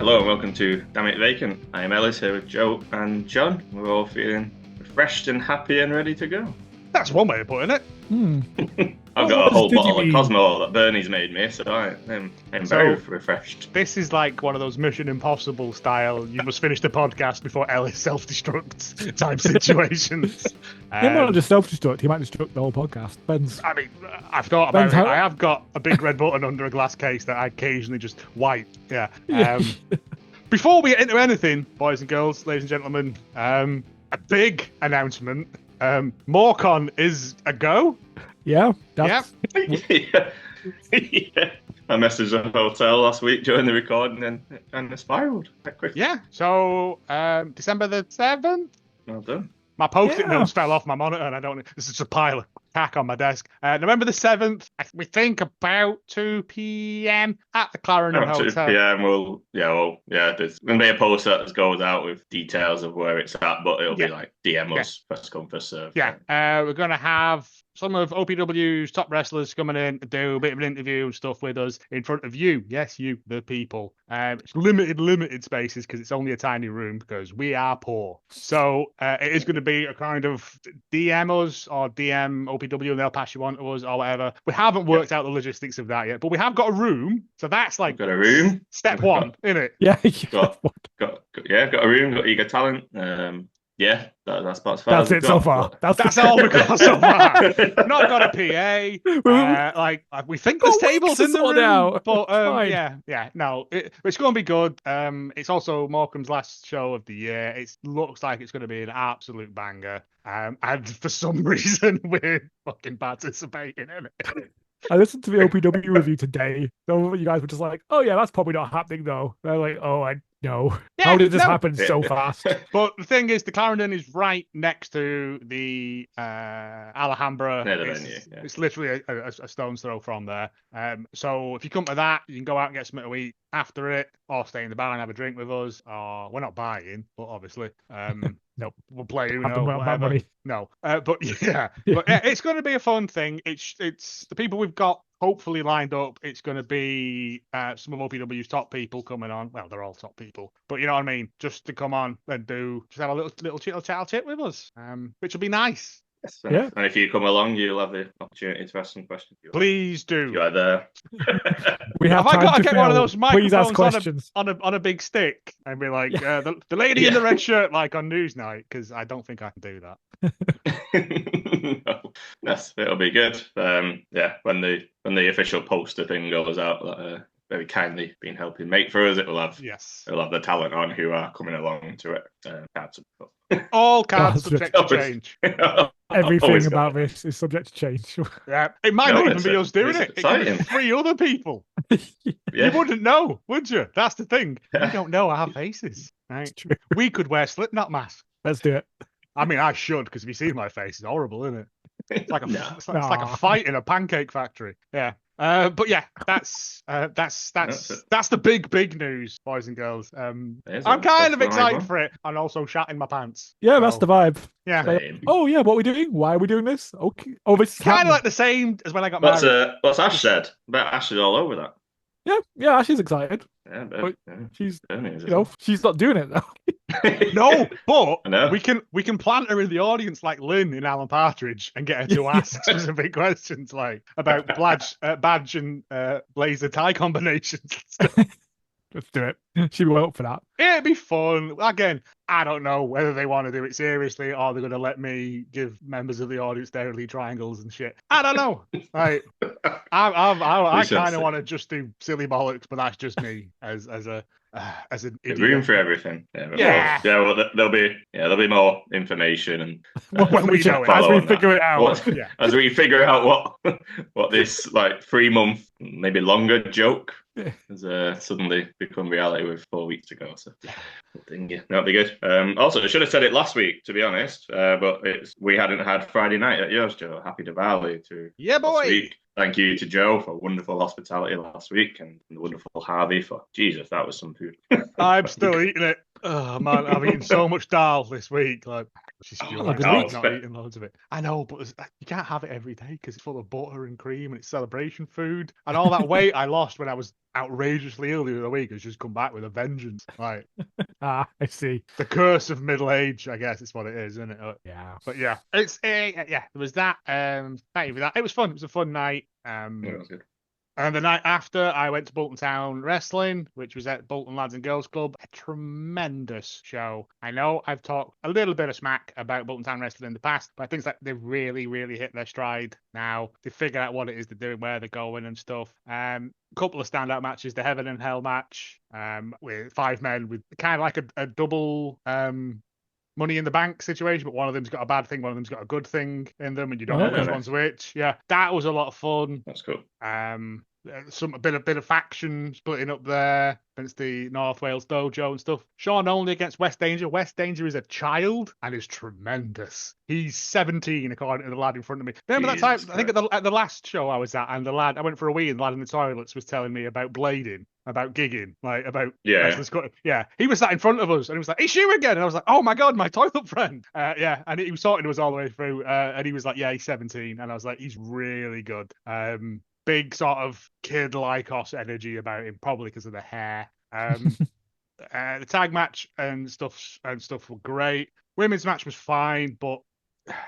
Hello and welcome to Damn It Vacant. I am Ellis here with Joe and John. We're all feeling refreshed and happy and ready to go. That's one way of putting it. I've got a whole bottle of Cosmo that Bernie's made me, so I'm very refreshed. This is like one of those Mission Impossible style, you must finish the podcast before Ellis self-destructs type situations. He might not just self-destruct, he might destruct the whole podcast. Depends. I mean, I've thought about it. I have got a big red button under a glass case that I occasionally just wipe. Yeah. Before we get into anything, boys and girls, ladies and gentlemen, a big announcement. Morcon is a go. Yeah. Yeah. I messaged the hotel last week during the recording and it kind of spiraled quite quickly. Yeah. So December the 7th. Well done. My post-it notes fell off my monitor, and I don't. This is a pile of cack on my desk. November the 7th. We think about 2 p.m. at the Clarendon Hotel. 2 p.m. There's going to be a post that goes out with details of where it's at, but it'll be like DM us, first come, first serve. Yeah. We're going to have some of OPW's top wrestlers coming in to do a bit of an interview and stuff with us in front of you. Yes, you, the people. It's limited spaces because it's only a tiny room because we are poor. So it is going to be a kind of DM us or DM OPW and they'll pass you on to us or whatever. We haven't worked out the logistics of that yet, but we have got a room. So that's like got a room. Step one, isn't it? Yeah. got a room, got eager talent. Yeah, that's about as far as it so far. That's all we've got so far. Not got a PA. We think there's tables in the room, out. But no, it's going to be good. It's also Morecambe's last show of the year. It looks like it's going to be an absolute banger. And for some reason, we're fucking participating in it. I listened to the OPW review today. So you guys were just like, "Oh yeah, that's probably not happening though." They're like, "Oh, I know. Yeah, how did this happen so fast?" But the thing is, the Clarendon is right next to the Alhambra. It's literally a stone's throw from there. So if you come to that, you can go out and get something to eat after it, or stay in the bar and have a drink with us. Or we're not buying, but obviously, nope, we'll play Uno, whatever. No, but it's going to be a fun thing. It's the people we've got hopefully lined up. It's going to be some of OPW's top people coming on. Well, they're all top people, but you know what I mean. Just to come on and just have a little chat with us, which will be nice. Yes, yeah. And if you come along, you'll have the opportunity to ask some questions. Please do. You are there. Have I got to get one of those microphones on a big stick and be like, the lady in the red shirt, like on Newsnight? Because I don't think I can do that. No. Yes, it'll be good. When the official poster thing goes out, that very kindly been helping make for us, it'll have the talent on who are coming along to it. Cards all cards subject to change. Everything about this is subject to change. Yeah, it might not even be us doing it. It could be 3 other people. You wouldn't know, would you? That's the thing. You don't know our faces. Right? True. We could wear Slipknot masks. Let's do it. I mean, I should, because if you see my face, it's horrible, isn't it? It's like a fight in a pancake factory. Yeah. But yeah, that's the big news, boys and girls. I'm kind of excited for it, and also shat in my pants. Yeah, that's the vibe. Yeah. Oh yeah, what are we doing? Why are we doing this? Okay. Oh, this is kind of like the same as when I got married. What's Ash said? But Ash is all over that. Yeah, she's excited. Yeah, but she's she's not doing it though. No, but we can plant her in the audience like Lynn in Alan Partridge and get her to ask specific questions like about badge and blazer tie combinations. Let's do it. She'll be up for that. It'd be fun. Again, I don't know whether they want to do it seriously or they're going to let me give members of the audience their elite triangles and shit. I don't know. Like, I kind of want to just do silly bollocks, but that's just me as an idiot. Room for everything. Well, there'll be more information and when we as we figure it out. As we figure out what this like 3 month, maybe longer joke has suddenly become reality with 4 weeks ago. So that'll be good. Also, I should have said it last week, to be honest, but we hadn't had Friday night at yours, Joe. Happy Diwali to last week. Thank you to Joe for wonderful hospitality last week and the wonderful Harvey for Jesus, that was some food. I'm still eating it. Oh man, I've eaten so much dal this week. Like She's Oh, furious. good I'm week. not eating loads of it. I know, but you can't have it every day because it's full of butter and cream and it's celebration food. And all that weight I lost when I was outrageously ill the other week has just come back with a vengeance. Like, I see. the curse of middle age, I guess is what it is, isn't it? Yeah. But yeah, it's yeah. There was that. Not even that. It was fun. It was a fun night. Yeah, that was good. And the night after, I went to Bolton Town Wrestling, which was at Bolton Lads and Girls Club. A tremendous show. I know I've talked a little bit of smack about Bolton Town Wrestling in the past, but I think it's like they've really, really hit their stride now. They figured out what it is they're doing, where they're going and stuff. Couple of standout matches, the Heaven and Hell match, with 5 men with kind of like a double Money in the Bank situation, but one of them's got a bad thing, one of them's got a good thing in them, and you don't know which one's which. Yeah, that was a lot of fun. That's cool. A bit of faction splitting up there against the North Wales Dojo and stuff. Sean Only against West Danger. West Danger is a child and is tremendous. He's 17, according to the lad in front of me. Remember that time? I think at the last show I was at, and the lad, I went for a wee, and the lad in the toilets was telling me about blading, about gigging, like about yeah. He was sat in front of us, and he was like, "It's you again," and I was like, "Oh my god, my toilet friend." And he was talking to us all the way through, and he was like, "Yeah, he's 17," and I was like, "He's really good." Big sort of kid Lycos energy about him, probably because of the hair. The tag match and stuff were great. Women's match was fine, but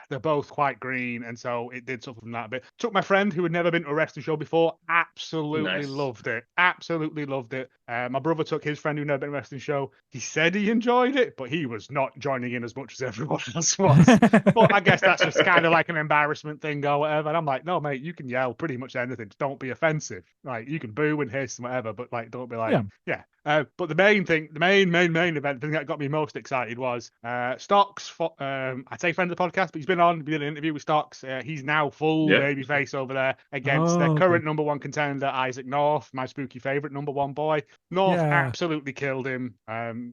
they're both quite green, and so it did suffer from that a bit. Took my friend who had never been to a wrestling show before, absolutely loved it. Absolutely loved it. My brother took his friend who'd never been to a wrestling show. He said he enjoyed it, but he was not joining in as much as everyone else was. But I guess that's just kind of like an embarrassment thing or whatever. And I'm like, no, mate, you can yell pretty much anything. Just don't be offensive. Like, you can boo and hiss and whatever, but like, don't be like, yeah. But the main event thing that got me most excited was Stocks. I'd say friend of the podcast, but he's been on. We did an interview with Stocks. He's now full babyface over there against their current number one contender, Isaac North, my spooky favorite number one boy. North absolutely killed him.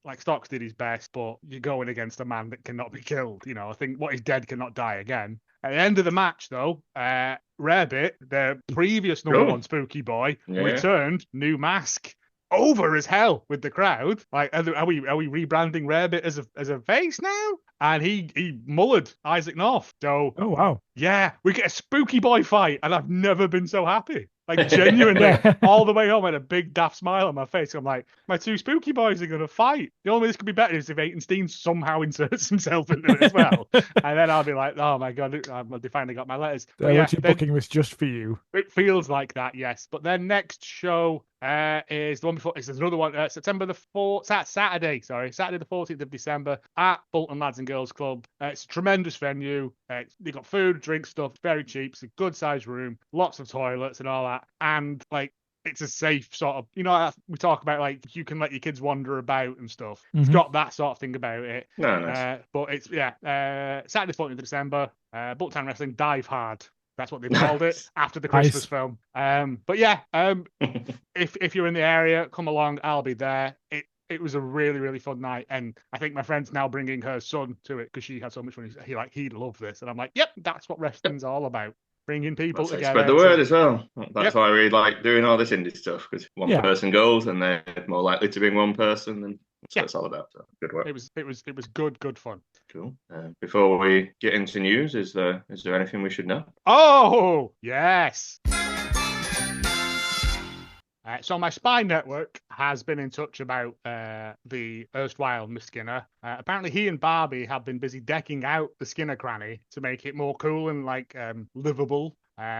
Like Stocks did his best, but you're going against a man that cannot be killed. You know, I think what is dead cannot die again. At the end of the match, though, Rarebit, the previous number one spooky boy, returned, new mask. Over as hell with the crowd. Like, are we rebranding Rarebit as a face now? And he mullered Isaac North. So, oh wow, yeah, we get a spooky boy fight, and I've never been so happy. Like, genuinely, all the way home, I had a big daft smile on my face. I'm like, my 2 spooky boys are gonna fight. The only way this could be better is if Aitonstein somehow inserts himself into it as well, and then I'll be like, oh my god, they finally got my letters. They're actually booking this just for you. It feels like that, yes. But then next show is the one before. There's another one, Saturday the 14th of December at Bolton Lads and Girls Club. It's a tremendous venue. They got food, drink, stuff, very cheap. It's a good sized room, lots of toilets and all that. And like, it's a safe sort of, we talk about like you can let your kids wander about and stuff. It's got that sort of thing about it. No, nice. But it's Saturday the 14th of December. Bolton Town Wrestling Dive Hard. That's what they've called it after the Christmas film. But yeah, if you're in the area, come along. I'll be there. It was a really, really fun night, and I think my friend's now bringing her son to it because she had so much fun. He'd love this, and I'm like, yep, that's what wrestling's all about. Bringing people together. Spread the word as well. That's why I really like doing all this indie stuff, because one person goes and they're more likely to bring one person, and that's what it's all about. So good work. It was good fun. Cool. Before we get into news, is there anything we should know? Oh yes. So my spy network has been in touch about the erstwhile Miss Skinner. Apparently he and Barbie have been busy decking out the Skinner cranny to make it more cool and like livable.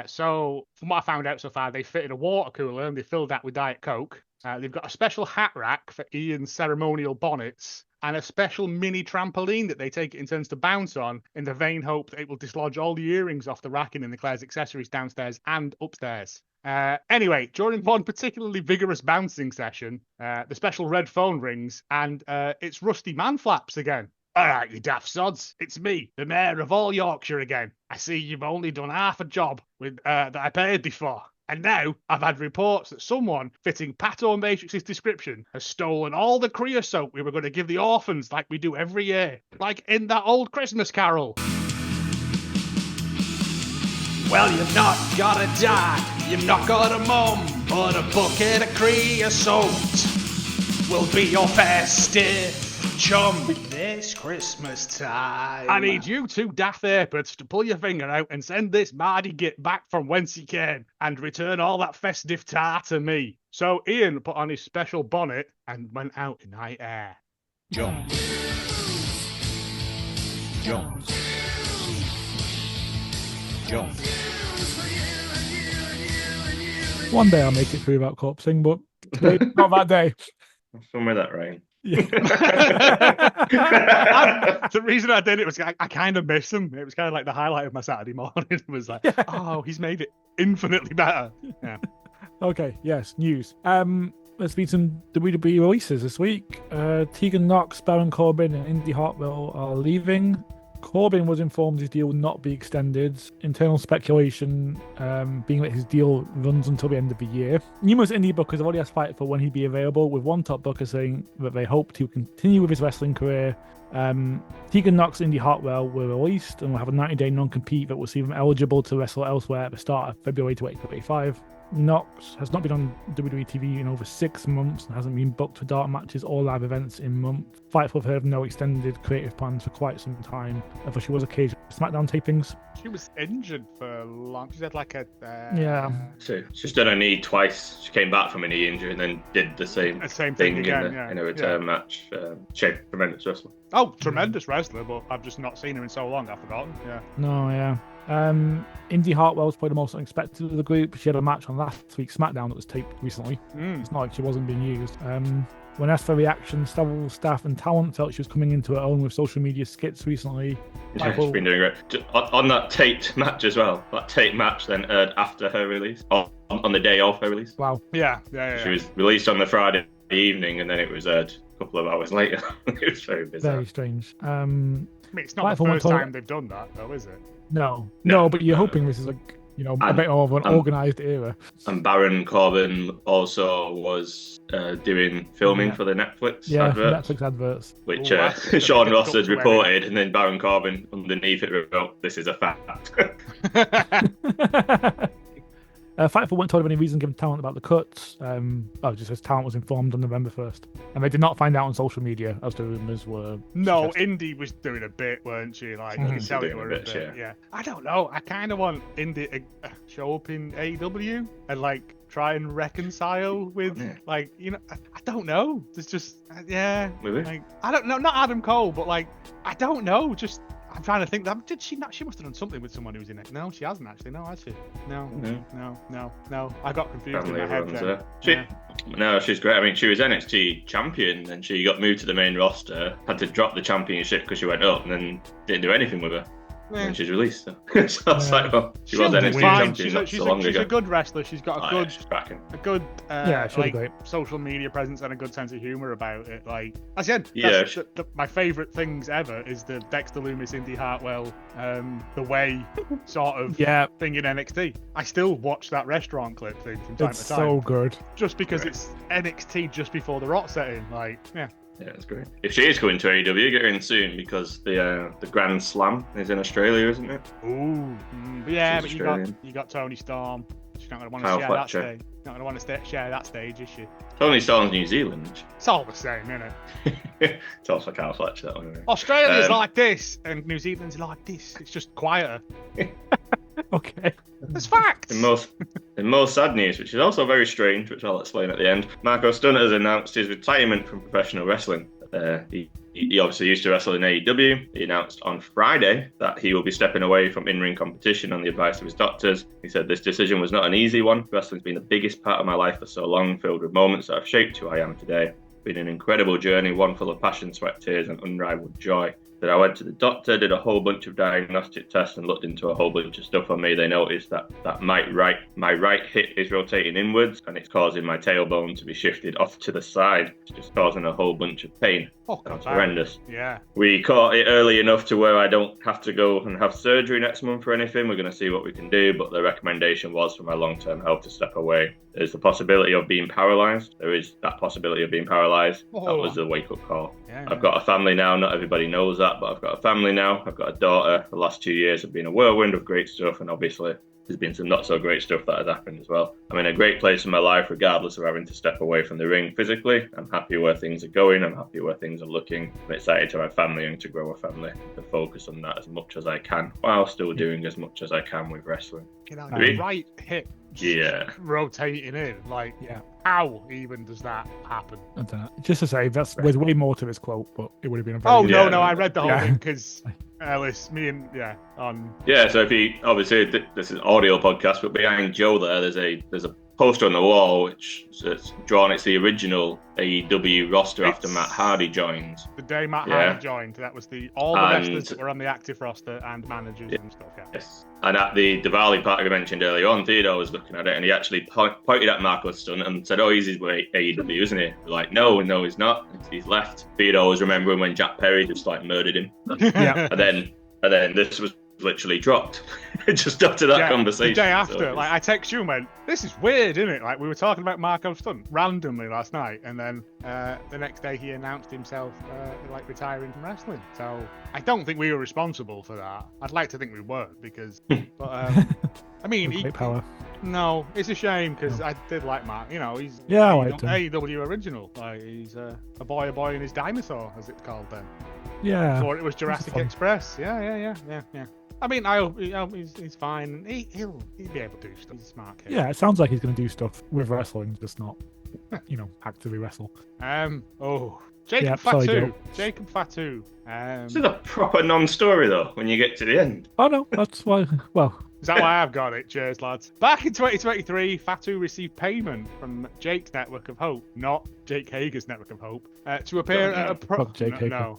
So from what I found out so far, they fitted a water cooler and they filled that with Diet Coke. They've got a special hat rack for Ian's ceremonial bonnets and a special mini trampoline that they take it in turns to bounce on in the vain hope that it will dislodge all the earrings off the racking in the Claire's accessories downstairs and upstairs. Anyway, during one particularly vigorous bouncing session, the special red phone rings and it's Rusty Manflaps again. All right, you daft sods, it's me, the mayor of all Yorkshire again. I see you've only done half a job with that I paid you for. And now I've had reports that someone fitting Pato Matrix's description has stolen all the creosote we were going to give the orphans like we do every year, like in that old Christmas carol. Well, you've not got a dad, you've not got a mum, but a bucket of creosote will be your festive Chum, this Christmas time. I need you two daft airpods to pull your finger out and send this Mardy git back from whence he came and return all that festive tar to me. So Ian put on his special bonnet and went out in night air. Jones. Jones. Jones. One day I'll make it through without corpsing, but today, not that day. Somewhere that rain. Yeah. The reason I did it was I kind of miss him. It was kind of like the highlight of my Saturday morning. It was like, oh, he's made it infinitely better. Yeah. Okay, yes, news. There's been some WWE releases this week. Tegan Knox, Baron Corbin, and Indy Hartwell are leaving. Corbin was informed his deal would not be extended. Internal speculation being that his deal runs until the end of the year. Numerous indie bookers have already asked Fight for when he'd be available, with one top booker saying that they hoped he would continue with his wrestling career. Tegan Knox and Indy Hartwell were released and will have a 90-day non-compete that will see them eligible to wrestle elsewhere at the start of February 2025. Knox has not been on WWE TV in over 6 months and hasn't been booked for dark matches or live events in months. Fightful have heard no extended creative plans for quite some time, although she was occasionally SmackDown tapings. She was injured for long. She had like a So she's done a knee twice. She came back from a knee injury and then did the same thing again, in a return match. She's tremendous wrestler. Oh, tremendous wrestler, but I've just not seen her in so long. I've forgotten. Yeah. No, yeah. Indy Hartwell was probably the most unexpected of the group. She had a match on last week's SmackDown that was taped recently. It's not like she wasn't being used. When asked for reaction, several staff and talent felt she was coming into her own with social media skits recently. Yeah, she's been doing great. On that taped match as well. That taped match then aired after her release, or on the day of her release. Wow. Yeah. She was released on the Friday evening and then it was aired a couple of hours later. It was very bizarre. Very strange. I mean, it's not the first time they've done that, though, is it? No, but you're hoping this is like, a bit more of an organised era. And Baron Corbin also was doing filming for the Netflix adverts. Netflix adverts. Which Sean Ross had reported, and then Baron Corbin underneath it wrote, "This is a fact." Fightful weren't told of any reason given talent about the cuts. Just as talent was informed on November 1st. And they did not find out on social media as the rumours were. No, Indy was doing a bit, weren't she? Like, you can tell it were a bit. Yeah. I don't know. I kind of want Indy to show up in AEW and, like, try and reconcile with, I don't know. There's just, Maybe. Like, I don't know. Not Adam Cole, but, like, I don't know. Just. I'm trying to think. Did she not? She must have done something with someone who was in it. No, she hasn't actually. No, has she? No. I got confused in my head there. No, she's great. I mean, she was NXT champion, and she got moved to the main roster. Had to drop the championship because she went up, and then didn't do anything with her. When she's released, so I was like, well, she was NXT champion she's so long ago. She's a good wrestler. She's got a good great social media presence and a good sense of humor about it. Like, as I said, my favorite things ever is the Dexter Lumis, Indy Hartwell, the way sort of thing in NXT. I still watch that restaurant clip thing from time to time. It's so good. Just because it's NXT just before the Rock setting, Yeah, it's great. If she is coming to AEW, get her in soon because the Grand Slam is in Australia, isn't it? Ooh, but you got Tony Storm. She's not going to want to share that stage. Not going to want to share that stage, is she? Tony Storm's New Zealand. It's all the same, isn't it? It's also Kyle Fletcher, that one. Anyway. Australia's like this, and New Zealand's like this. It's just quieter. Okay. There's facts. In most sad news, which is also very strange, which I'll explain at the end, Marco Stunt has announced his retirement from professional wrestling. He obviously used to wrestle in AEW. He announced on Friday that he will be stepping away from in-ring competition on the advice of his doctors. He said, "This decision was not an easy one. Wrestling's been the biggest part of my life for so long, filled with moments that have shaped who I am today. It's been an incredible journey, one full of passion, sweat, tears, and unrivaled joy. That I went to the doctor, did a whole bunch of diagnostic tests and looked into a whole bunch of stuff on me. They noticed that my right hip is rotating inwards and it's causing my tailbone to be shifted off to the side. It's just causing a whole bunch of pain. That's horrendous. Yeah. We caught it early enough to where I don't have to go and have surgery next month or anything. We're going to see what we can do, but the recommendation was for my long-term health to step away. There's the possibility of being paralysed. There is that possibility of being paralysed. That was the wake-up call. Yeah. I've got a family now. Not everybody knows that, but I've got a family now. I've got a daughter. The last 2 years have been a whirlwind of great stuff, and obviously there's been some not so great stuff that has happened as well. I'm in a great place in my life, regardless of having to step away from the ring physically. I'm happy where things are going. I'm happy where things are looking. I'm excited to have a family and to grow a family, to focus on that as much as I can, while still doing as much as I can with wrestling. You know, the right hip rotating in, like, how even does that happen? I don't know. Just to say, there's way more to this quote, but it would have been a very... Oh, no, I read the whole thing because... Ellis, me and on. Yeah, so if you obviously this is an audio podcast, but behind Joe there's a poster on the wall which it's drawn. It's the original AEW roster after Matt Hardy joined. The day Matt Hardy joined, that was all the wrestlers that were on the active roster and managers and stuff. Yeah. Yes, and at the Diwali party I mentioned earlier on, Theodore was looking at it and he actually pointed at Marco Stunt and said, "Oh, he's his way AEW, isn't he?" We're like, no, he's not. He's left. Theodore was remembering when Jack Perry just like murdered him. Yeah, and then this was literally dropped just after that conversation. The day after, like I text you and went, "This is weird, isn't it?" Like we were talking about Marco Stunt randomly last night, and then the next day he announced himself like retiring from wrestling. So I don't think we were responsible for that. I'd like to think we weren't because, but I mean, power. No, it's a shame because I did like Mark. You know, he's AEW original. Like he's a boy in his dinosaur, as it's called then. Yeah. Before it was Jurassic Express. Yeah. I mean, I hope he's fine. He'll be able to do stuff. He's a smart kid. Yeah, it sounds like he's going to do stuff with wrestling, just not, actively wrestle. Jacob Fatu. Jacob Fatu. This is a proper non-story though. When you get to the end. Oh no, that's why. Well. Is that why I've got it? Cheers, lads. Back in 2023, Fatu received payment from Jake's Network of Hope, not Jake Hager's Network of Hope, to appear at a pro... Fuck Jake Hager.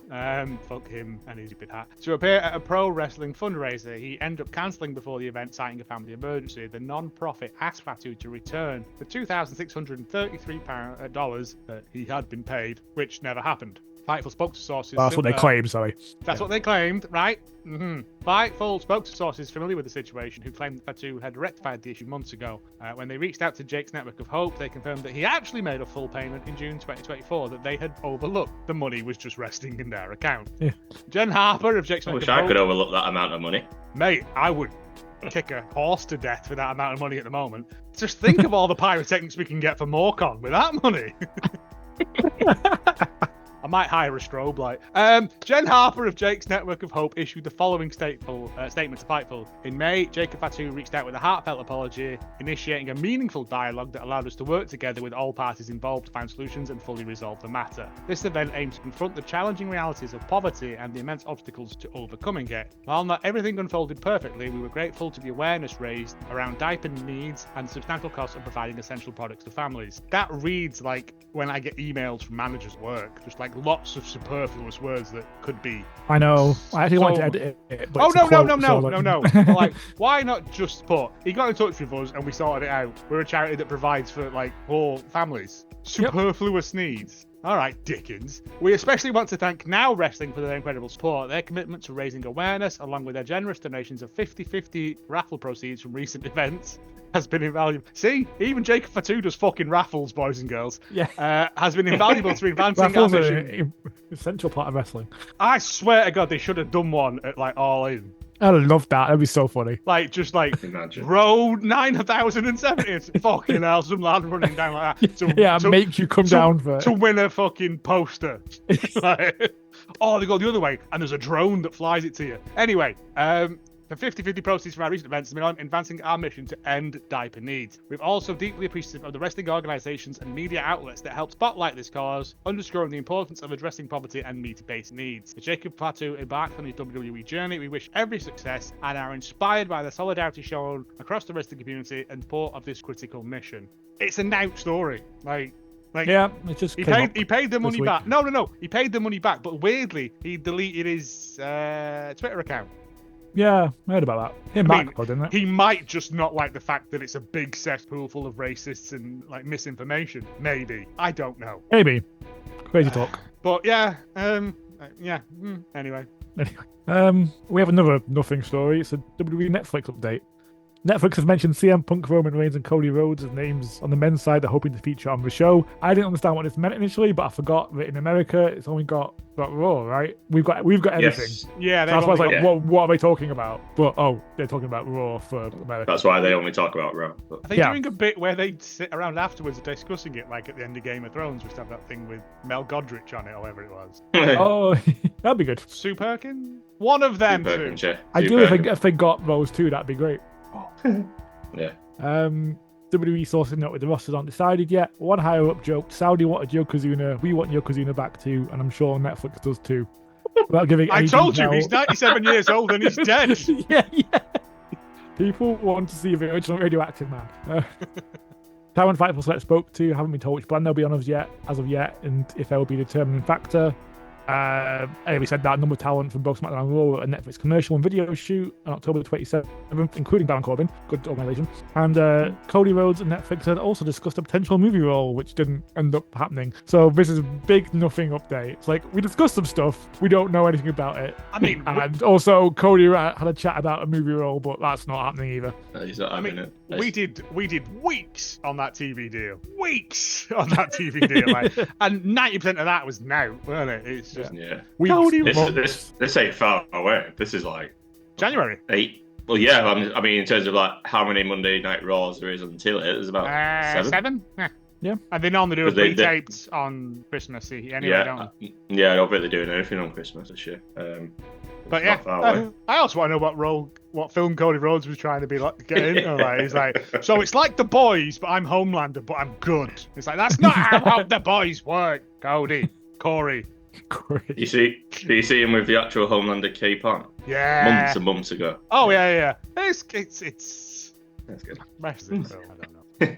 Fuck him and his stupid hat. To appear at a pro wrestling fundraiser. He ended up cancelling before the event, citing a family emergency. The non-profit asked Fatu to return the $2,633 that he had been paid, which never happened. Fightful spoke to sources. That's what they claim, sorry. That's what they claimed, right? Mm-hmm. Fightful spoke to sources familiar with the situation who claimed that Fatu had rectified the issue months ago. When they reached out to Jake's Network of Hope, they confirmed that he actually made a full payment in June 2024 that they had overlooked. The money was just resting in their account. Yeah. Jen Harper of Jake's Network of Hope... I wish I could overlook that amount of money. Mate, I would kick a horse to death for that amount of money at the moment. Just think of all the pyrotechnics we can get for Morcon with that money. I might hire a strobe light. Jen Harper of Jake's Network of Hope issued the following statement to Fightful. In May, Jacob Fatu reached out with a heartfelt apology, initiating a meaningful dialogue that allowed us to work together with all parties involved to find solutions and fully resolve the matter. This event aims to confront the challenging realities of poverty and the immense obstacles to overcoming it. While not everything unfolded perfectly, we were grateful to the awareness raised around diaper needs and substantial costs of providing essential products to families. That reads like when I get emails from managers at work, just like lots of superfluous words that could be. I know. I actually wanted to edit it. But no. Like, why not just put? He got in touch with us and we sorted it out. We're a charity that provides for like poor families. Superfluous needs. All right, Dickens. We especially want to thank Now Wrestling for their incredible support. Their commitment to raising awareness, along with their generous donations of 50-50 raffle proceeds from recent events, has been invaluable. See, even Jacob Fatu does fucking raffles, boys and girls. Yeah. Has been invaluable to advancing our mission. An essential part of wrestling. I swear to God, they should have done one at like All In. I love that. That'd be so funny. Like, just like, road 9070. Fucking hell, some lad running down like that. To make you come down for it. To win a fucking poster. Like, oh, they go the other way, and there's a drone that flies it to you. Anyway, the 50-50 proceeds from our recent events has been on advancing our mission to end diaper needs. We're also deeply appreciative of the wrestling organisations and media outlets that help spotlight this cause, underscoring the importance of addressing poverty and meat-based needs. As Jacob Fatu embarks on his WWE journey, we wish every success and are inspired by the solidarity shown across the wrestling community and support of this critical mission. It's a now story. Like, yeah, it just he paid the money back. No. He paid the money back, but weirdly, he deleted his Twitter account. Yeah, I heard about that. Didn't it? He might just not like the fact that it's a big cesspool full of racists and like misinformation. Maybe. I don't know. Maybe. Crazy talk. But yeah, anyway. We have another nothing story. It's a WWE Netflix update. Netflix has mentioned CM Punk, Roman Reigns, and Cody Rhodes as names on the men's side they're hoping to feature on the show. I didn't understand what this meant initially, but I forgot that in America it's only got Raw, right? We've got everything. Yes. Yeah, So that's why I was like, got- what are they talking about? But they're talking about Raw for America. That's why they only talk about Raw. But... Are they doing a bit where they sit around afterwards discussing it, like at the end of Game of Thrones, we used to have that thing with Mel Godrich on it, or whatever it was? Oh, that'd be good. Sue Perkin? One of them two. Perkins, yeah. I Sue do Perkins. if they got those two, that'd be great. Yeah. WWE sourcing note with the rosters aren't decided yet. One higher up joked, Saudi wanted Yokozuna, we want Yokozuna back too, and I'm sure Netflix does too. Without giving I any told you, detail. he's 97 years old and he's dead. yeah. People want to see the original Radioactive Man. Taiwan Fightful Select spoke to, haven't been told which brand they'll be on as of yet, and if there will be a determining factor. Anyway, said that number of talent from both SmackDown and Raw, a Netflix commercial and video shoot on October 27th, including Baron Corbin, good organisation. And Cody Rhodes and Netflix had also discussed a potential movie role, which didn't end up happening. So this is a big nothing update. It's like, we discussed some stuff, we don't know anything about it. I mean, And also, Cody had a chat about a movie role, but that's not happening either. He's not having it. we did weeks on that TV deal. Weeks on that TV deal. Like, and 90% of that was now, weren't it? It's just Yeah. Cody This ain't far away. This is like January. 8. Well, yeah. I mean, in terms of like how many Monday Night Raws there is until it, there's about 7. 7? Yeah. Yeah. And they normally do a 'Cause they- pre-taped on Christmas anyway, don't they? Yeah. I don't think they're doing anything on Christmas this year. But It's yeah, not far away. I also want to know what film Cody Rhodes was trying to be like get into. Like, he's like, so it's like The Boys, but I'm Homelander, but I'm good. It's like, that's not how The Boys work, Cody, Corey. Do you see him with the actual Homelander cape on? Yeah. Months and months ago. Oh yeah. It's That's good. best in film, I don't know.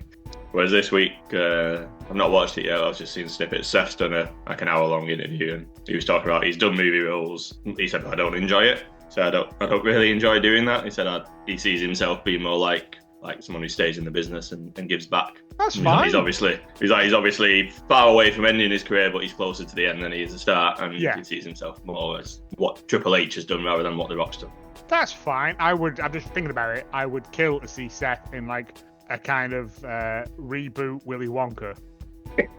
Whereas this week, I've not watched it yet. I've just seen snippets. Seth's done an hour-long interview, and he was talking about he's done movie roles. He said, "I don't enjoy it." So I don't really enjoy doing that. He said he sees himself being more like someone who stays in the business and gives back. That's fine. He's obviously far away from ending his career, but he's closer to the end than he is the start, and he sees himself more as what Triple H has done rather than what The Rock's done. That's fine. I'm just thinking about it. I would kill to see Seth in like a kind of reboot Willy Wonka.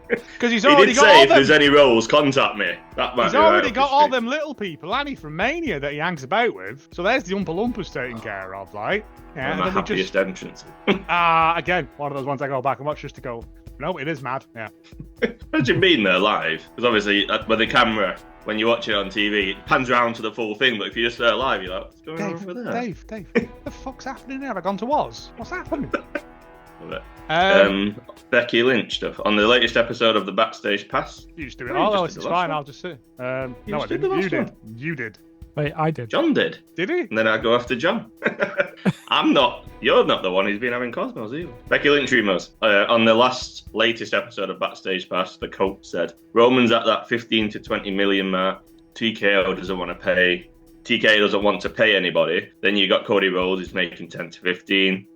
Because he's He already did got say all if them. there's any roles, contact me. That might He's be right already up got his all street. them little people, Annie from Mania, that he hangs about with. So there's the Oompa Loompas taken care of, like. Yeah, One of and my then we happiest entrances. again, one of those ones I go back and watch just to go, no, it is mad. Yeah. Imagine being there live, because obviously with the camera, when you watch it on TV, it pans around to the full thing. But if you're just there live, you're like, what's going on over there? Dave, what the fuck's happening there? Have I gone to Oz? What's happening? Love it. Becky Lynch stuff on the latest episode of the Backstage Pass. You just do it No, you all. just Oh, did it's the last fine. one. I'll just sit. No, I just did didn't. the You last did. one. You did. Wait, I did. John did, Did he? and then I go after John. I'm not. You're not the one who's been having Cosmos either. Becky Lynch rumors. On the latest episode of Backstage Pass, the coach said Roman's at that 15 to 20 million mark. TKO doesn't want to pay. TKO doesn't want to pay anybody. Then you got Cody Rhodes, who's making 10 to 15.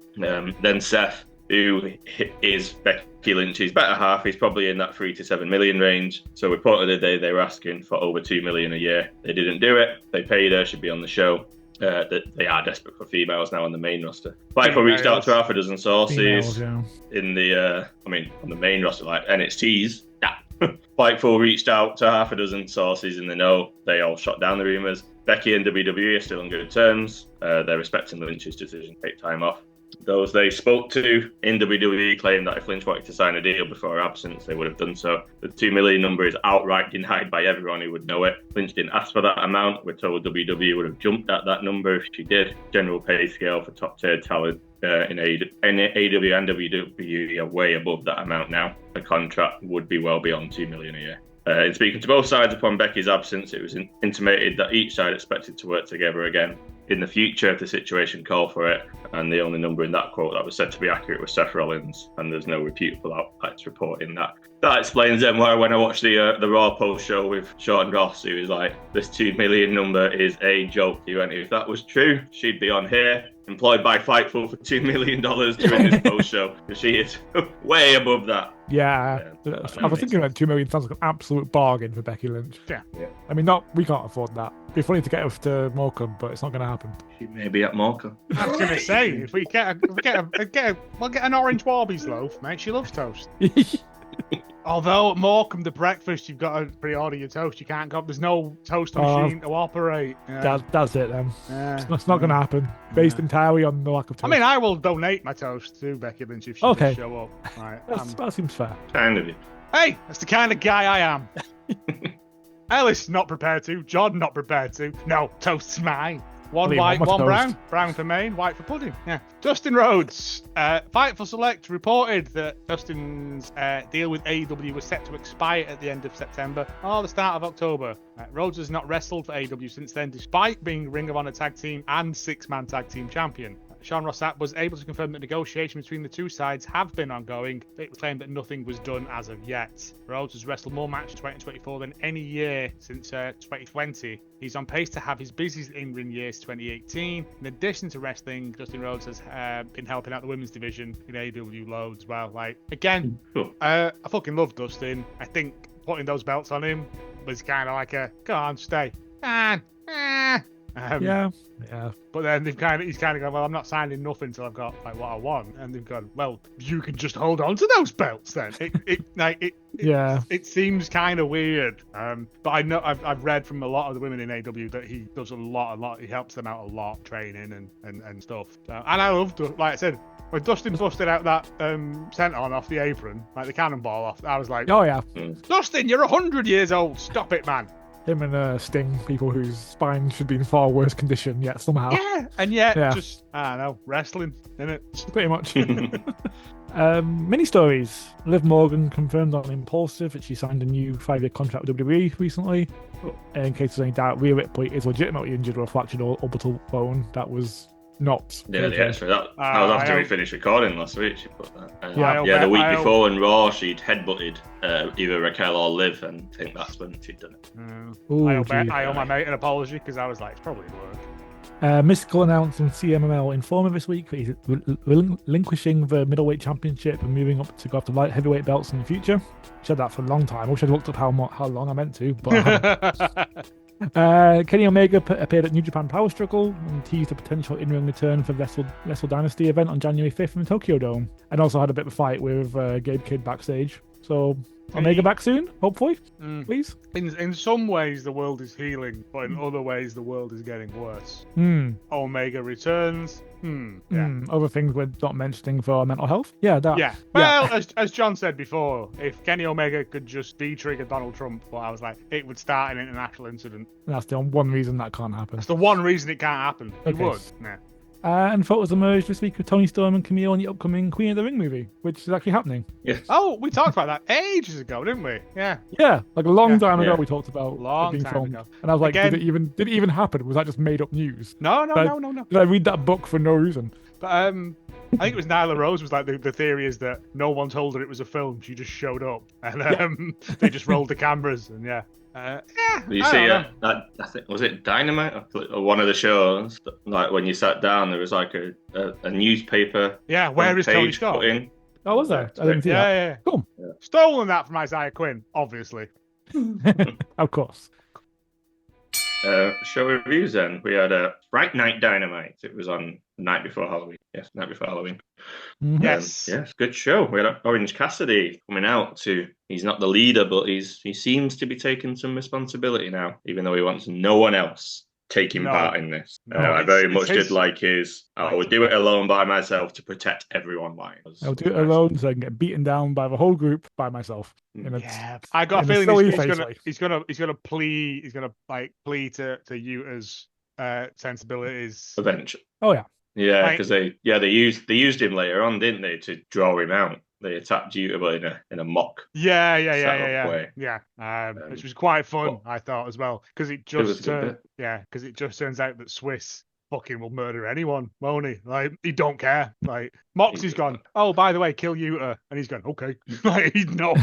Then Seth, who is Becky Lynch's better half. He's probably in that 3 to 7 million range. So reportedly they were asking for over 2 million a year. They didn't do it. They paid her. She'd be on the show. That they are desperate for females now on the main roster. Fightful reached out to half a dozen sources Females, yeah. in the, on the main roster, like NXT's. Yeah. Fightful reached out to half a dozen sources in the know. They all shot down the rumors. Becky and WWE are still on good terms. They're respecting Lynch's decision to take time off. Those they spoke to in WWE claimed that if Lynch wanted to sign a deal before her absence, they would have done so. The 2 million number is outright denied by everyone who would know it. Lynch didn't ask for that amount. We're told WWE would have jumped at that number if she did. General pay scale for top tier talent in AEW and WWE are way above that amount now. The contract would be well beyond 2 million a year. In speaking to both sides upon Becky's absence, it was intimated that each side expected to work together again in the future if the situation called for it, and the only number in that quote that was said to be accurate was Seth Rollins, and there's no reputable outlets reporting that. That explains then why when I watched the Raw post show with Sean Ross, he was like, this 2 million number is a joke. He went, if that was true, she'd be on here, employed by Fightful for $2 million during this post show, because she is way above that. Yeah. I was thinking that 2 million sounds like an absolute bargain for Becky Lynch. Yeah. I mean, we can't afford that. It'd be funny to get her to Morecambe, but it's not going to happen. She may be at Morecambe. I was gonna say, if we we'll get an orange Warby's loaf, mate. She loves toast. Although at Morecambe, the breakfast, you've got to pre-order your toast. You can't go. There's no toast machine to operate. Yeah. That's it then. Yeah. It's not going to happen. Based entirely on the lack of toast. I mean, I will donate my toast to Becky Lynch if she does show up. Right. That seems fair. Kind of you. Hey, that's the kind of guy I am. Ellis not prepared to. John not prepared to. No, toast's mine. One white, one brown. Brown for Maine, white for pudding. Yeah. Dustin Rhodes. Fightful Select reported that Dustin's deal with AEW was set to expire at the end of September or the start of October. Rhodes has not wrestled for AEW since then, despite being Ring of Honor Tag Team and Six-Man Tag Team Champion. Sean Ross Sapp was able to confirm that negotiations between the two sides have been ongoing, but it claimed that nothing was done as of yet. Rhodes has wrestled more matches in 2024 than any year since 2020. He's on pace to have his busiest in-ring year since 2018. In addition to wrestling, Dustin Rhodes has been helping out the women's division in AEW loads. Well, like, again, I fucking love Dustin. I think putting those belts on him was kind of like go on, stay. Yeah. But then he's kind of gone, well, I'm not signing nothing until I've got like what I want. And they've gone, well, you can just hold on to those belts then. It seems kind of weird. But I know I've read from a lot of the women in AW that he does a lot. He helps them out a lot, training and stuff. So, and I love, like I said, when Dustin busted out that senton off the apron, like the cannonball off, I was like, oh yeah, Dustin, you're 100 years old. Stop it, man. Him and Sting, people whose spine should be in far worse condition, yet somehow. Yeah, and yet just, I don't know, wrestling, innit? Pretty much. Mini stories. Liv Morgan confirmed on Impulsive that she signed a new 5-year contract with WWE recently. In case there's any doubt, Rhea Ripley is legitimately injured with a fractured orbital bone. That was not. Yeah, the X-ray. That was after we finished recording last week. She put that. The week before in Raw, she'd headbutted either Raquel or Liv, and I think that's when she'd done it. I owe my mate an apology because I was like, it's probably work. Mystical announced in CMLL Informer this week that he's relinquishing the middleweight championship and moving up to go after light heavyweight belts in the future. Said that for a long time. I wish I'd looked up how long I meant to, but I haven't. Kenny Omega appeared at New Japan Power Struggle and teased a potential in-ring return for the Wrestle Dynasty event on January 5th in the Tokyo Dome, and also had a bit of a fight with Gabe Kidd backstage. So Omega back soon, hopefully, please. In some ways, the world is healing, but in other ways, the world is getting worse. Omega returns. Other things we're not mentioning for our mental health. Well, as John said before, if Kenny Omega could just de-trigger Donald Trump, I was like, it would start an international incident. That's the one reason that can't happen. That's the one reason it can't happen. It would. Yeah. And photos emerged this week of Tony Storm and Camille in the upcoming Queen of the Ring movie, which is actually happening. Yes. Oh, we talked about that ages ago, didn't we? Yeah. Yeah, like a long time ago we talked about long being time filmed. ago. And I was like, did it even happen? Was that just made up news? No. Did I read that book for no reason? But I think it was Nyla Rose was like the theory is that no one told her it was a film. She just showed up and they just rolled the cameras and you see that I think was it Dynamite or one of the shows, like when you sat down there was like a newspaper where is Tony Scott put in. Oh, was there? I didn't see that. Yeah. Cool. Stolen that from Isaiah Quinn, obviously. Of course. Show reviews then. We had a Fright Night Dynamite. It was on the night before Halloween. Yes, night before Halloween. Yes. Yes, good show. We had Orange Cassidy coming out he's not the leader, but he seems to be taking some responsibility now, even though he wants no one else taking part in this. I very much did like his, I would do it alone by myself to protect everyone. I'll do it alone so I can get beaten down by the whole group by myself. I got a feeling he's gonna plea to Utah's sensibilities eventually. Oh yeah. Yeah, because they used him later on, didn't they, to draw him out. They attacked Utah in a mock. Way. Which was quite fun, I thought as well, because it just turns out that Swiss fucking will murder anyone, won't he? Like he don't care. Like Moxie's gone. Oh, by the way, kill Utah, and he's gone. Okay, like he's not.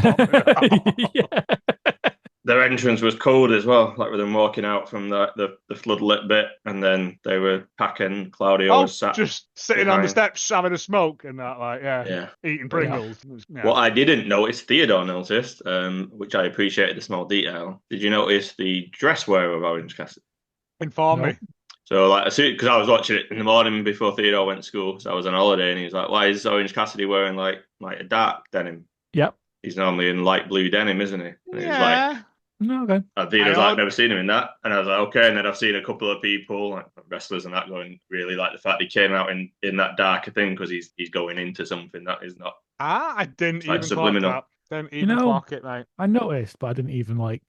their entrance was cold as well, like with them walking out from the floodlit bit, and then they were packing. Claudio was sat just sitting on the behind. steps having a smoke and that, like, Yeah. eating Pringles. Yeah. What I didn't notice, Theodore noticed, which I appreciated the small detail. Did you notice the dress wear of Orange Cassidy? Inform No. me. So, like, because I was watching it in the morning before Theodore went to school, so I was on holiday, and he was like, "Why is Orange Cassidy wearing like a dark denim? Yep. He's normally in light blue denim, isn't he?" And he was like, Yeah. No, okay. and Theodore's like, "Never seen him in that," and I was like, "Okay." And then I've seen a couple of people, like wrestlers and that, going really like the fact he came out in that darker thing because he's going into something that is not. I didn't like even subliminal. clock that. Didn't even clock it, mate. I noticed, but I didn't even like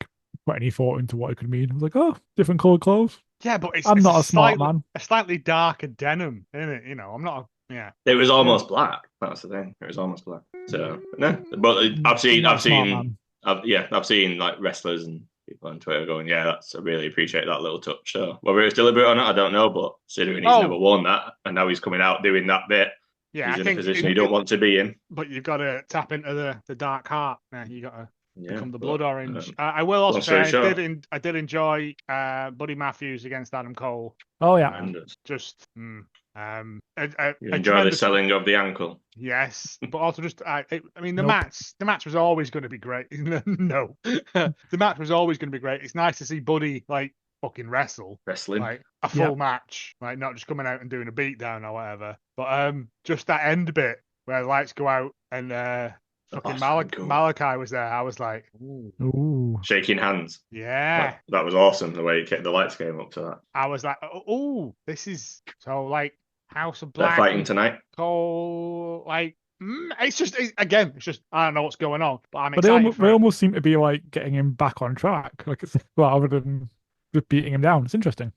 put any thought into what it could mean. I was like, oh, different coloured clothes. Yeah, but it's I'm it's not a smart man. a slightly darker denim, isn't it? You know, I'm not. Yeah. It was almost black. That's the thing. It was almost black. So no, but I've seen like wrestlers and people on Twitter going, "Yeah, I really appreciate that little touch." So whether it's deliberate or not, I don't know. But considering he's never worn that, and now he's coming out doing that bit, yeah, he's in a position you don't want to be in. But you've got to tap into the dark heart. Yeah, you got to become the but, blood orange. I will also say sure. I did enjoy Buddy Matthews against Adam Cole. Oh yeah, tremendous. Just You a enjoy the selling of the ankle. Yes, but also just I mean the Nope. match was always going to be great. No, the match was always going to be great. It's nice to see Buddy like fucking wrestling like a full match, like not just coming out and doing a beatdown or whatever. But just that end bit where the lights go out and fucking cool. Malachi was there. I was like, ooh. Ooh. Shaking hands. Yeah, that was awesome. The way the lights came up to that. I was like, oh, this is so like House of Black. They're fighting tonight. Cole, like. It's just again. It's just I don't know what's going on, but I'm But excited. they almost seem to be like getting him back on track, like it's rather than just beating him down. It's interesting.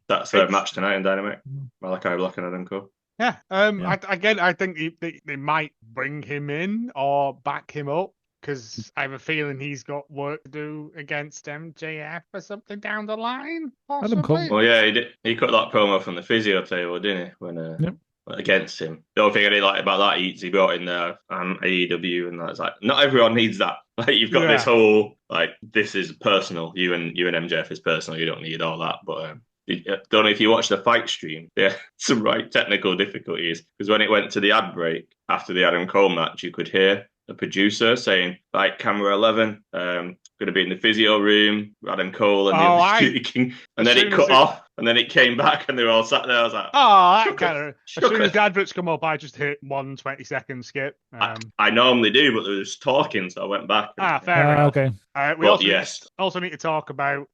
That's their match tonight in Dynamite. Malachi Black and Adam Cole. Yeah. I think they might bring him in or back him up because I have a feeling he's got work to do against MJF or something down the line. Adam Cole. Well, yeah, he cut that promo from the physio table, didn't he? When against him. The only thing I didn't like about that he brought in the AEW, and that's like not everyone needs that. Like you've got this whole like this is personal. You and MJF is personal. You don't need all that. But don't know if you watch the fight stream. Yeah, some right technical difficulties because when it went to the ad break after the Adam Cole match, you could hear the producer saying, "Like camera 11, going to be in the physio room, Adam Cole and the Undisputed King," and then it cut off, and then it came back, and they were all sat there. I was like, that kind of. As soon as the adverts come up, I just hit 1 20-second skip. I normally do, but there was talking, so I went back. Fair enough. Okay. We also need to talk about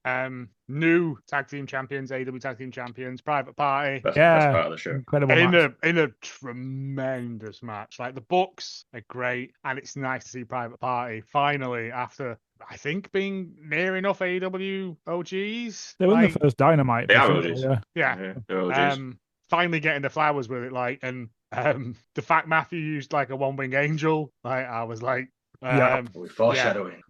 new tag team champions, AEW tag team champions, Private Party. Best part of the show. Incredible match. In a tremendous match. Like the books are great, and it's nice to see Private Party finally after I think being near enough AEW OGs. They were in the first Dynamite. They are OGs. Yeah. They're OGs. Finally getting the flowers with it, like, and the fact Matthew used like a one-wing angel, like I was like. Foreshadowing.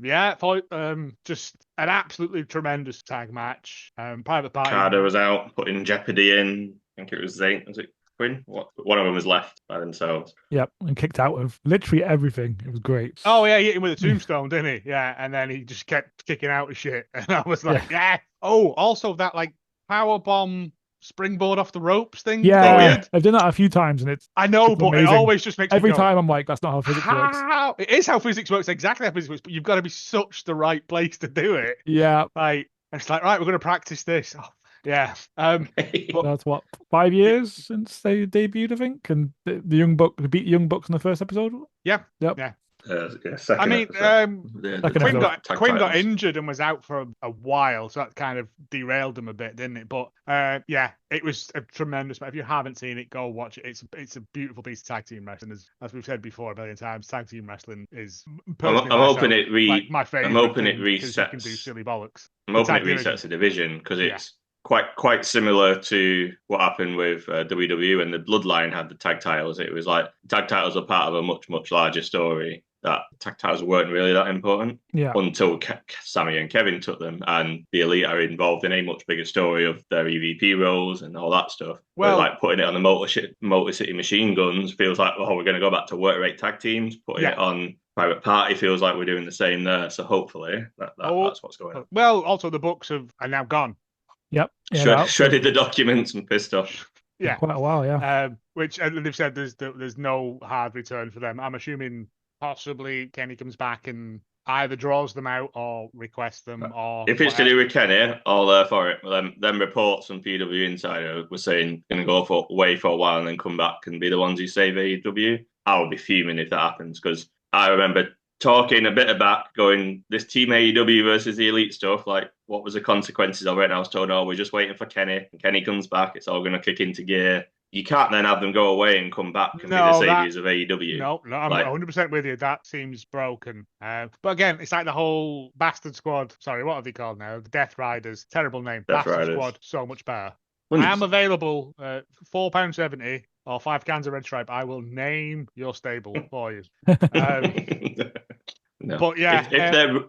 Just an absolutely tremendous tag match. Private Party. Carter was out, putting Jeopardy in. I think it was Zane. Was it Quinn? One of them was left by themselves. Yep, and kicked out of literally everything. It was great. Oh yeah, he hit him with a tombstone, didn't he? Yeah, and then he just kept kicking out of shit, and I was like, yeah. Oh, also that like power bomb springboard off the ropes thing. Yeah, I've done that a few times, and it's but amazing. it always just makes every me go, time I'm like, that's not how physics works. It is how physics works, exactly how physics works, but you've got to be such the right place to do it. Yeah, like it's like right, we're going to practice this. Oh, yeah. That's what 5 years since they debuted, I think, and the beat Young Bucks in the first episode. Yeah. Yep. Yeah. I mean, Quinn got injured and was out for a while, so that kind of derailed him a bit, didn't it? But it was a tremendous. If you haven't seen it, go watch it. It's a beautiful piece of tag team wrestling. As we've said before a million times, tag team wrestling is. I'm hoping it my favorite. I'm hoping it resets. resets. You can do silly bollocks. I'm hoping it resets the division because it's quite similar to what happened with WWE when the Bloodline had the tag titles. It was like tag titles are part of a much larger story. That tag titles weren't really that important until Sami and Kevin took them, and the Elite are involved in a much bigger story of their EVP roles and all that stuff. Well, like putting it on the Motor City Machine Guns feels like, we're going to go back to work rate tag teams, putting it on Private Party feels like we're doing the same there. So hopefully that's what's going on. Well, also the books are now gone. Yep. Yeah, Shredded the documents and pissed off. Yeah, quite a while. Yeah. Which they've said there's no hard return for them. I'm assuming possibly Kenny comes back and either draws them out or requests them, or if it's to do with Kenny, all there for it. Them reports from PW Insider were saying going to go away for a while and then come back and be the ones who save AEW. I would be fuming if that happens, because I remember talking a bit back, going, this Team AEW versus the Elite stuff, like, what was the consequences of it? And I was told, oh, we're just waiting for Kenny. And Kenny comes back, it's all going to kick into gear. You can't then have them go away and come back and be the saviors of AEW. No, I'm 100% with you. That seems broken. But again, it's like the whole Bastard Squad. Sorry, what are they called now? The Death Riders. Terrible name. Bastard Squad. So much better. 100%. I am available £4.70 or 5 cans of Red Stripe. I will name your stable for you. No. But yeah,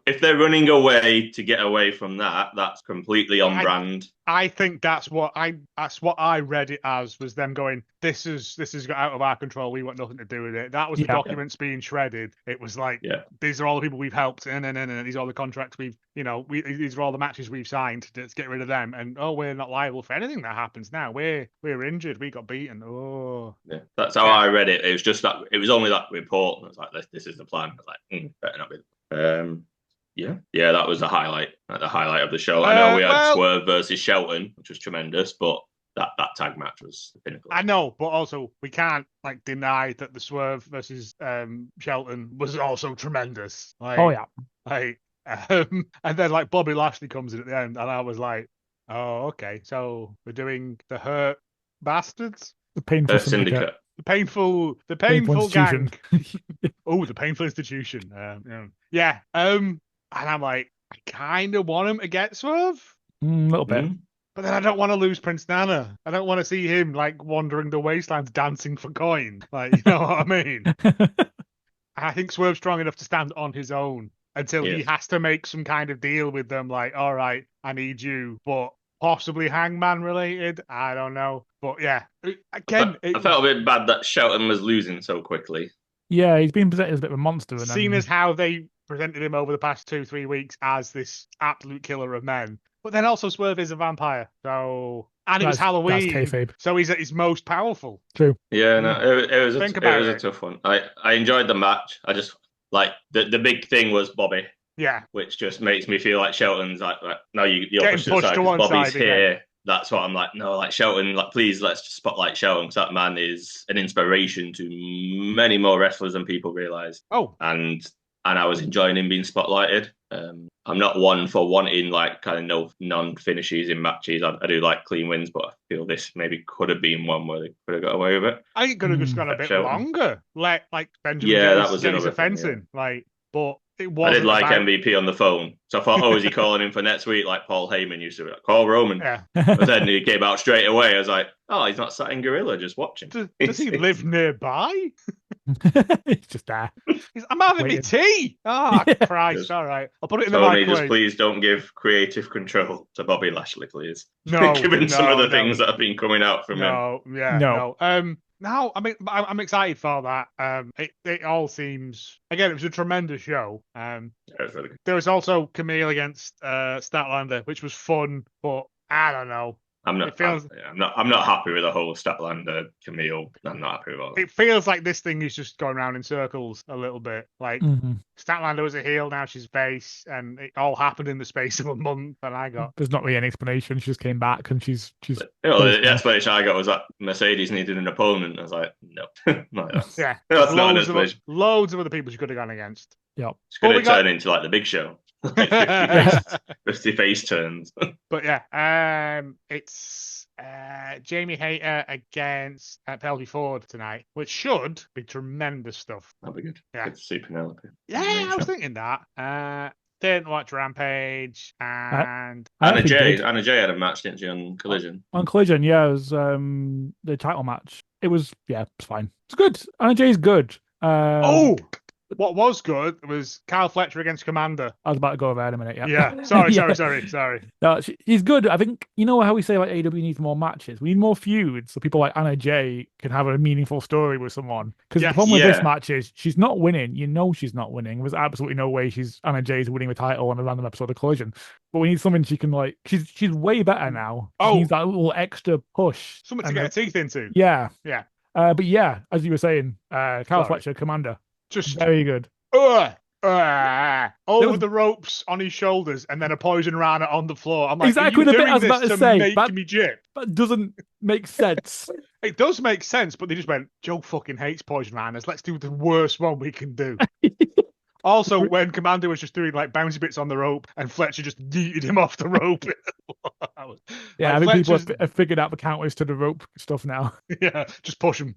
if they're running away to get away from that, that's completely on brand. I think that's what I read it as, was them going, this has got out of our control. We want nothing to do with it. That was the documents being shredded. It was like, these are all the people we've helped, and these are all the contracts these are all the matches we've signed. Let's get rid of them. And we're not liable for anything that happens now. We're injured. We got beaten. Oh, yeah, that's how I read it. It was just that it was only that report. And I was like, this is the plan. I was like, better not be. Yeah, that was the highlight of the show. I know we had Swerve versus Shelton, which was tremendous, but that tag match was the pinnacle. I know, but also we can't deny that the Swerve versus Shelton was also tremendous. And then Bobby Lashley comes in at the end, and I was like, oh, okay, so we're doing the Hurt Bastards, the Painful Syndicate. The painful gang. Oh, the painful institution. And I'm like, I kind of want him to get Swerve. A little bit. But then I don't want to lose Prince Nana. I don't want to see him wandering the wastelands dancing for coin. You know what I mean? I think Swerve's strong enough to stand on his own until he has to make some kind of deal with them. All right, I need you, but possibly Hangman related. I don't know. But yeah, again, I felt a bit bad that Shelton was losing so quickly. Yeah, he's been presented as a bit of a monster. Seen as how they presented him over the past 2-3 weeks as this absolute killer of men. But then also Swerve is a vampire, so it was Halloween, that's kayfabe. So he's at his most powerful. True. Yeah, no, it was a tough one. I enjoyed the match. I just the big thing was Bobby. Yeah, which just makes me feel like Shelton's no, you're pushed to the side. Bobby's here. Again. That's what I'm like. No, Shelton. Please, let's just spotlight Shelton, because that man is an inspiration to many more wrestlers than people realize. Oh, and I was enjoying him being spotlighted. I'm not one for wanting kind of no non-finishes in matches. I do like clean wins, but I feel this maybe could have been one where they could have got away with it. I think it could have just gone a bit longer, like Benjamin. Yeah, that was another fencing. But it was. I did like MVP on the phone, so I thought, is he calling him for next week like Paul Heyman used to? Call Roman. Yeah. But then he came out straight away. I was like, oh, he's not sat in Gorilla just watching. Does he live nearby? He's just there. I'm having my tea. Oh, Christ. All right. I'll put it in the Tony, microwave. Just please don't give creative control to Bobby Lashley, please. No. Given some of the things that have been coming out from him. No, I'm excited for that. It all seems, again, it was a tremendous show. It was really good. There was also Camille against Statlander, which was fun, but I don't know. I'm not happy with the whole Statlander Camille. I'm not happy with all that. It feels like this thing is just going around in circles a little bit. Statlander was a heel, now she's face, and it all happened in the space of a month. And there's not really any explanation. She just came back, and she's. The explanation I got was that Mercedes needed an opponent. I was like, no, not that. Yeah, that's not an explanation. Loads of other people she could have gone against. Yep. It's going to turn into the Big Show. 50 face turns. But yeah, it's Jamie Hayter against Penelope Ford tonight, which should be tremendous stuff. That'll be good. Yeah. Good to see Penelope. Yeah, I was thinking that. Didn't watch Rampage, and Anna Jay had a match, didn't she, on Collision? On Collision, yeah, it was the title match. It was it's fine. It's good. Anna Jay's good. What was good was Kyle Fletcher against Commander. I was about to go over that in a minute. Yeah. Yeah. Sorry. Yeah. Sorry. No, he's good. I think you know how we say like AEW needs more matches. We need more feuds so people like Anna Jay can have a meaningful story with someone. Because the Yes. problem with this Yeah. match is she's not winning. You know she's not winning. There's absolutely no way Anna Jay's winning the title on a random episode of Collision. But we need something she can like. She's way better now. She Oh. needs that little extra push. Something to And get her teeth into. yeah. Yeah. But yeah, as you were saying, Kyle Sorry. Fletcher, Commander, Just very good. over was- the ropes on his shoulders and then a poison rana on the floor. I'm like, Exactly are you the bit doing I was this about to to say. make That- me jip? That doesn't make sense. It does make sense, but they just went, Joe fucking hates poison ranas. Let's do the worst one we can do. Also, when Commander was just doing like bouncy bits on the rope and Fletcher just yeeted him off the rope. Yeah, Like, I think people Fletcher's- have figured out the counters to the rope stuff now. Yeah, just push him.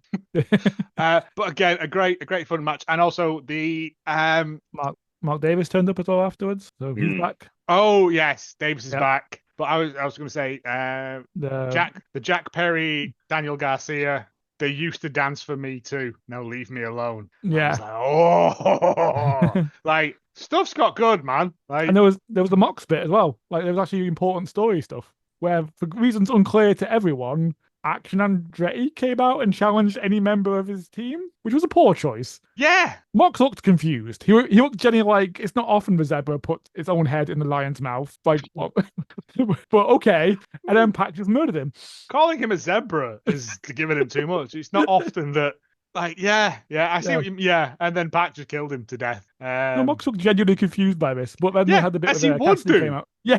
But again, a great fun match. And also the Mark Davis turned up as well afterwards, so he's back. oh yes, Davis is Yep. back. But I was going to say The Jack Perry, Daniel Garcia. They used to dance for me too. Now leave me alone. I yeah, was like, oh, like stuff's got good, man. Like, and there was the Mox bit as well. Like there was actually important story stuff where, for reasons unclear to everyone, Action Andretti came out and challenged any member of his team, which was a poor choice. yeah, Mox looked confused. He looked genuinely like it's not often the zebra put its own head in the lion's mouth. Like, what? But okay. And then Pac just murdered him. calling him a zebra is giving him too much. It's not often that. Like, I see Yeah. what you. Yeah, and then Pac just killed him to death. No, Mox looked genuinely confused by this, but then they yeah, had the bit as where he would Cassidy do. came out. Yeah,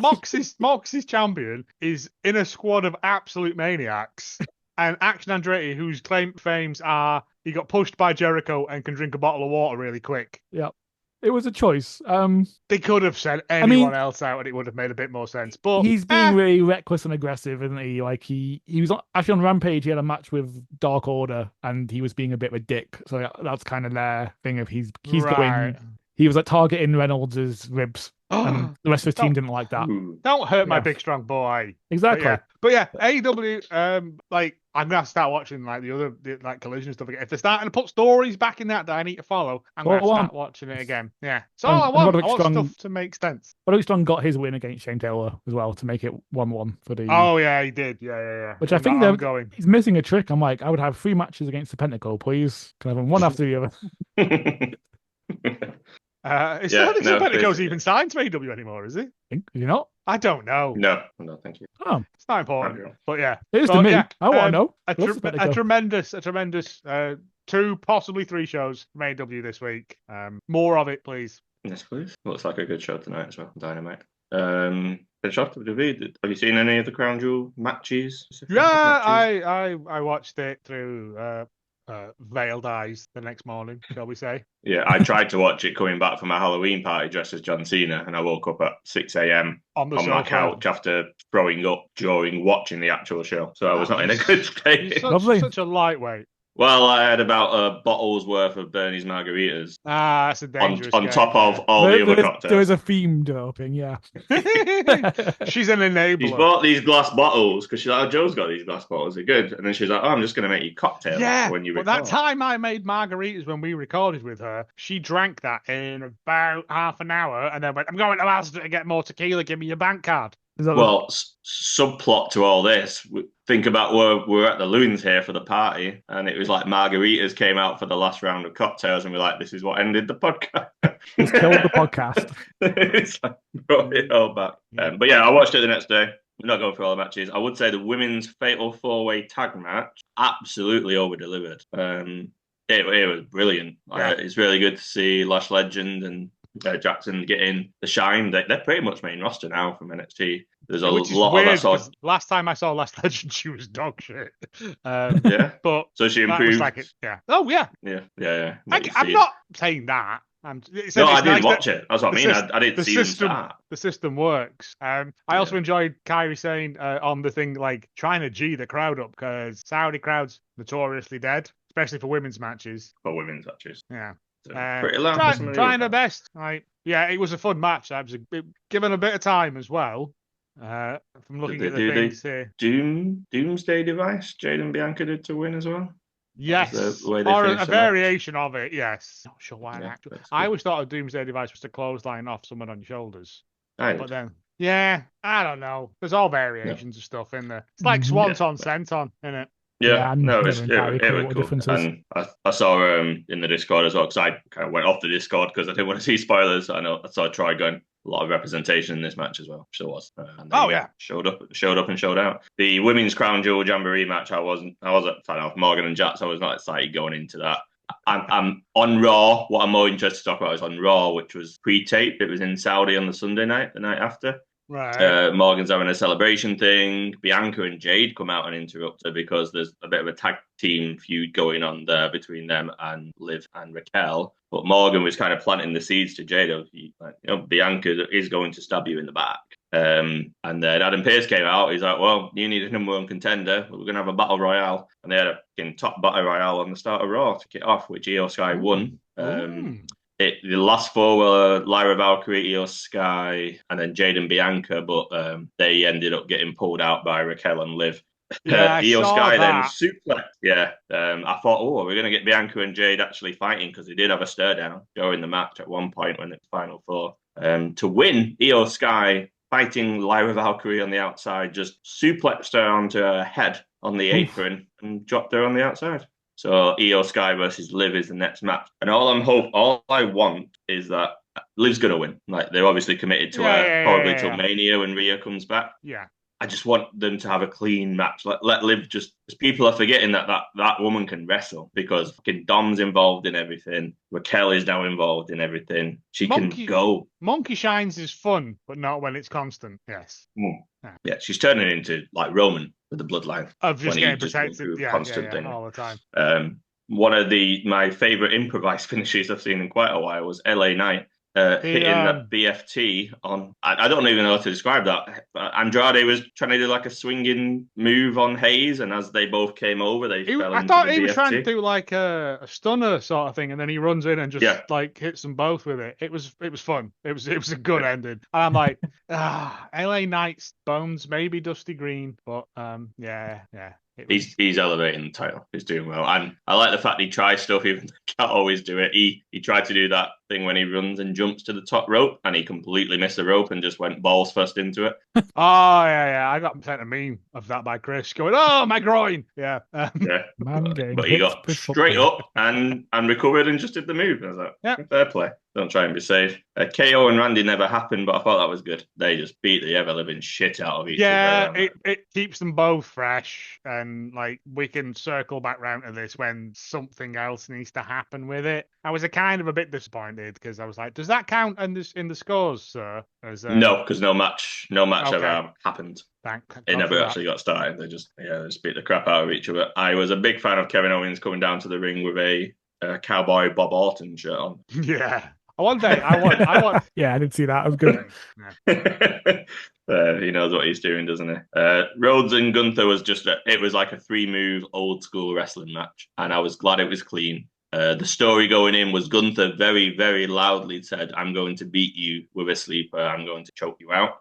Mox's champion is in a squad of absolute maniacs, and Action Andretti, whose claim to fames are he got pushed by Jericho and can drink a bottle of water really quick. it was a choice. They could have sent anyone else out, and it would have made a bit more sense. But He's being really reckless and aggressive, isn't he? Like he was actually on Rampage. He had a match with Dark Order, and he was being a bit of a dick. So that's kind of their thing of he's right. going. He was like targeting Reynolds' ribs, and the rest of his team didn't like that. Ooh. Don't hurt my Yeah. big strong boy. Exactly. But yeah, AEW. Like I'm gonna start watching like like Collision stuff again. If they're starting to put stories back in that I need to follow, I'm gonna start watching it again. Yeah. So And- all I and want, Roderick I want Strong- stuff to make sense. Roderick Strong got his win against Shane Taylor as well to make it 1-1 for the. Oh yeah, he did. Yeah. Which I think they're they're going. he's missing a trick. I'm like, I would have 3 matches against the Pentacle, please. Can I have them one after the other? It's Yeah, not think no, Pentaco's basically. even signed to AEW anymore, is he? Think is he not? I don't know. no, thank you. Oh, It's not important. Okay. But yeah, it is But to me. yeah, I want to know. a, Loves the Pentacle. tremendous 2, possibly 3 shows from AEW this week. More of it, please. Yes, please. Looks like a good show tonight as well. Dynamite. Finish off with David. Have you seen any of the Crown Jewel matches? Yeah, Matches? I watched it through veiled eyes the next morning, shall we say? Yeah, I tried to watch it coming back from a Halloween party dressed as John Cena, and I woke up at 6 a.m. On the on my sofa. couch after throwing up during watching the actual show. So I was not in a good state. Lovely. Such a lightweight. Well, I had about a bottle's worth of Bernie's margaritas That's a dangerous on game, top of yeah. all the other There cocktails. is a theme developing, yeah. She's an She's enabler. bought these glass bottles because she's like, oh, Joe's got these glass bottles. They're good. And then she's like, oh, I'm just going to make you cocktails Yeah, when you but record. that time I made margaritas when we recorded with her, she drank that in about half an hour and then went, I'm going to Asda to get more tequila. Give me your bank card. Is that Well, subplot to all this. Think about we're at the Loons here for the party, and it was like margaritas came out for the last round of cocktails, and we're like, this is what ended the podcast. Just killed the podcast. It's like brought it all back. But yeah, I watched it the next day. We're not going through all the matches. I would say the women's Fatal 4-Way tag match absolutely over-delivered. It was brilliant. Yeah. It's really good to see Lash Legend and Jackson getting the shine. They're pretty much main roster now from NXT. There's a Which is lot weird of that sort. because last time I saw Last Legend, she was dog shit. Yeah. But So she that was improved. like it. Yeah. Oh yeah. Yeah. I'm not saying that. It's No, I nice didn't that watch it. That's what I the mean. sys- I didn't the see system- them start. The system works. I also enjoyed Kyrie saying on the thing like trying to G the crowd up because Saudi crowds notoriously dead, especially for women's matches. For women's matches. Yeah. So pretty loud. for some of the Trying other their best. Yeah, it was a fun match. I was given a bit of time as well. From looking Did at they the do things here. Doomsday device Jade and Bianca did to win as well. Yes, the way they or finished a the match. variation of it. Yes, not sure why. Yeah, Actually, that's I good. always thought a Doomsday Device was to clothesline off someone on your shoulders, I but did. then yeah, I don't know. There's all No. variations of stuff in there. It's like Mhm. Swanton Senton, isn't it? Yeah, Yeah, I'm no, never entirely it clear was what the cool. difference is. And I saw in the Discord as well, because I kind of went off the Discord because I didn't want to see spoilers. I saw Troy going a lot of representation in this match as well. Sure was. And Oh they yeah, showed up and showed out. The women's crown jewel jamboree match, I wasn't a fan of Morgan and Jax. I was not excited going into that. I'm on Raw. What I'm more interested to talk about is on Raw, which was pre-taped. It was in Saudi on the Sunday night, the night after. right. Morgan's having a celebration thing. Bianca and Jade come out and interrupt her because there's a bit of a tag team feud going on there between them and Liv and Raquel. But Morgan was kind of planting the seeds to Jade of, Bianca is going to stab you in the back. And then Adam Pearce came out. He's like, well, you need a number one contender. We're going to have a battle royale. And they had a top battle royale on the start of Raw to kick off, which Io Sky won. The last four were Lyra Valkyrie, Io Sky, and then Jade and Bianca, but they ended up getting pulled out by Raquel and Liv. Yeah, I Io saw Sky then that. suplex. Yeah, I thought, we're going to get Bianca and Jade actually fighting because they did have a stare down during the match at one point when it's final four. To win, Io Sky fighting Lyra Valkyrie on the outside, just suplexed her onto her head on the apron and dropped her on the outside. So Io Sky versus Liv is the next match, and all I want is that Liv's gonna win. Like they're obviously committed to her probably till Mania when Rhea comes back. Yeah. I just want them to have a clean match. Let Liv just, because people are forgetting that woman can wrestle because fucking Dom's involved in everything. Raquel is now involved in everything. She can go. Monkey Shines is fun, but not when it's constant. Yes. Yeah, she's turning into like Roman with the bloodline. Of just getting protected, thing. all the time. One of my favorite improvised finishes I've seen in quite a while was LA Knight hitting that BFT on. I don't even know how to describe that. Andrade was trying to do like a swinging move on Hayes, and as they both came over, they fell into the BFT. I thought he was trying to do like a stunner sort of thing, and then he runs in and just like hits them both with it. It was fun. It was a good ending. And I'm like, LA Knight's bones, maybe Dusty Green, but yeah. He's elevating the title. He's doing well, and I like the fact he tries stuff even though he can't always do it. He tried to do that thing when he runs and jumps to the top rope, and he completely missed the rope and just went balls first into it. Oh yeah. I got sent a meme of that by Chris going, "Oh my groin!" Yeah, but he got straight up and recovered and just did the move. I was like, fair play. Don't try and be safe. KO and Randy never happened, but I thought that was good. They just beat the ever living shit out of each other. Yeah, it keeps them both fresh, and like we can circle back round to this when something else needs to happen with it. I was kind of a bit disappointed because I was like, does that count in the scores, sir? No, because no match ever happened. It never actually got started. They just beat the crap out of each other. I was a big fan of Kevin Owens coming down to the ring with a cowboy Bob Orton shirt on. Yeah. One day, I want. Yeah, I didn't see that. It was good. He knows what he's doing, doesn't he? Rhodes and Gunther was it was like a 3-move old school wrestling match, and I was glad it was clean. The story going in was Gunther very, very loudly said, "I'm going to beat you with a sleeper. I'm going to choke you out."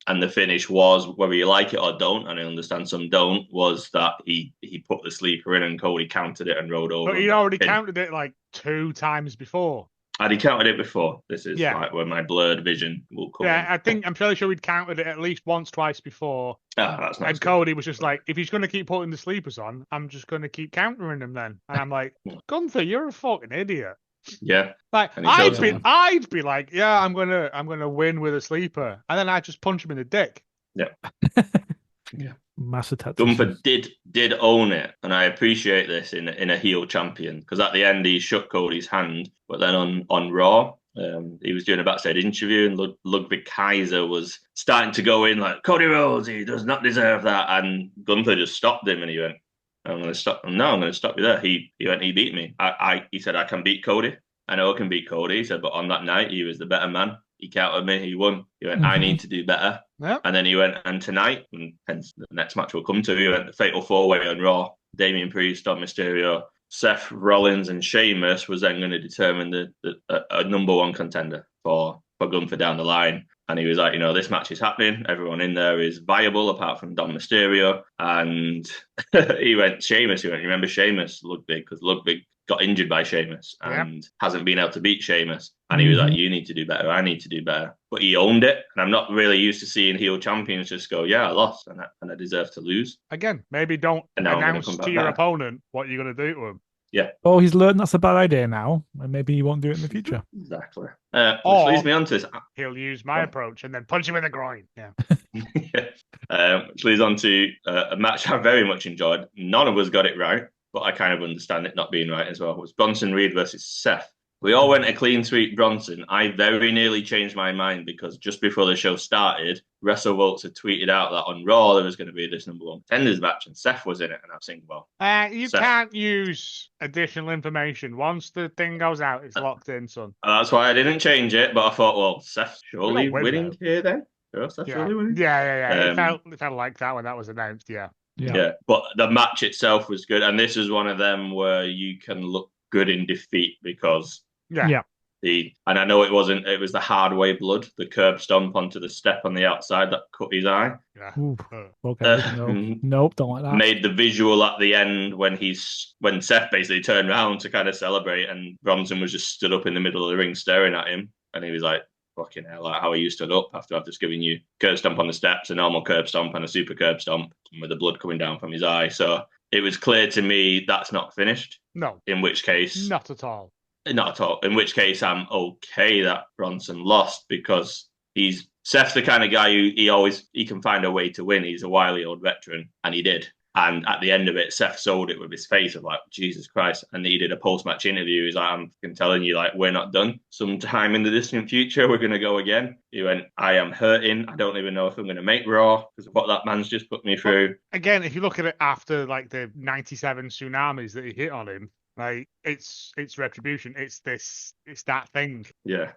And the finish was, whether you like it or don't, and I understand some don't, was that he put the sleeper in and Cody countered it and rode over. But he'd already counted it like 2 times before. Had he counted it before? This is like where my blurred vision will come in. I'm fairly sure he'd counted it at least once, twice before. That's nice. And Cody was just like, if he's going to keep putting the sleepers on, I'm just going to keep countering him then. And I'm like, Gunther, you're a fucking idiot. Yeah. Like I'd be like, yeah, I'm gonna win with a sleeper, and then I just punch him in the dick. Yeah. Yeah. Massive Gunther did own it, and I appreciate this in a heel champion, because at the end he shook Cody's hand, but then on Raw, he was doing a backstage interview, and Ludwig Kaiser was starting to go in like, Cody Rhodes, he does not deserve that, and Gunther just stopped him, and he went, I'm going to stop him. No, I'm going to stop you there. He went, he beat me. He said, I can beat Cody. I know I can beat Cody. He said, but on that night, he was the better man. He counted me. He won. He went, I need to do better. Yep. And then he went, and tonight, and hence the next match we'll come to, he went the Fatal 4-Way on Raw. Damian Priest, Dom Mysterio, Seth Rollins, and Sheamus was then going to determine a number one contender for Gunther down the line. And he was like, this match is happening. Everyone in there is viable apart from Dom Mysterio. And he went, Sheamus. He went, you remember Sheamus? Ludwig, because Ludwig got injured by Sheamus and hasn't been able to beat Sheamus. And he was like, you need to do better. I need to do better. But he owned it. And I'm not really used to seeing heel champions just go, yeah, I lost and I deserve to lose. Again, maybe don't announce to your opponent what you're going to do to him. Yeah. Oh, he's learned that's a bad idea now, and maybe he won't do it in the future. Exactly. Which leads me on to this. He'll use my approach and then punch him in the groin. Yeah. Which leads on to a match I very much enjoyed. None of us got it right, but I kind of understand it not being right as well. It was Bronson Reed versus Seth. We all went a clean sweep Bronson. I very nearly changed my mind because just before the show started, WrestleVolts had tweeted out that on Raw there was going to be this number one contenders match and Seth was in it. And I was thinking, well, you can't use additional information. Once the thing goes out, it's locked in, son. That's why I didn't change it. But I thought, well, Seth's surely winning here then. Sure, surely winning. Yeah. It felt like that when that was announced. Yeah. But the match itself was good, and this is one of them where you can look good in defeat because and I know it was the hard way blood, the curb stomp onto the step on the outside that cut his eye. Okay, nope, don't like that. Made the visual at the end when Seth basically turned around to kind of celebrate, and Bronson was just stood up in the middle of the ring staring at him, and he was like, fucking hell, like, how are you stood up after I've just given you curb stomp on the steps, a normal curb stomp and a super curb stomp with the blood coming down from his eye. So it was clear to me that's not finished. No. In which case... Not at all. Not at all. In which case I'm okay that Bronson lost because Seth's the kind of guy who he can find a way to win. He's a wily old veteran, and he did. And at the end of it, Seth sold it with his face of like, Jesus Christ. And he did a post-match interview. He's like, I'm telling you, like, we're not done. Sometime in the distant future, we're going to go again. He went, I am hurting. I don't even know if I'm going to make Raw because of what that man's just put me through. Again, if you look at it after like the 97 tsunamis that he hit on him, like it's retribution. It's that thing. Yeah.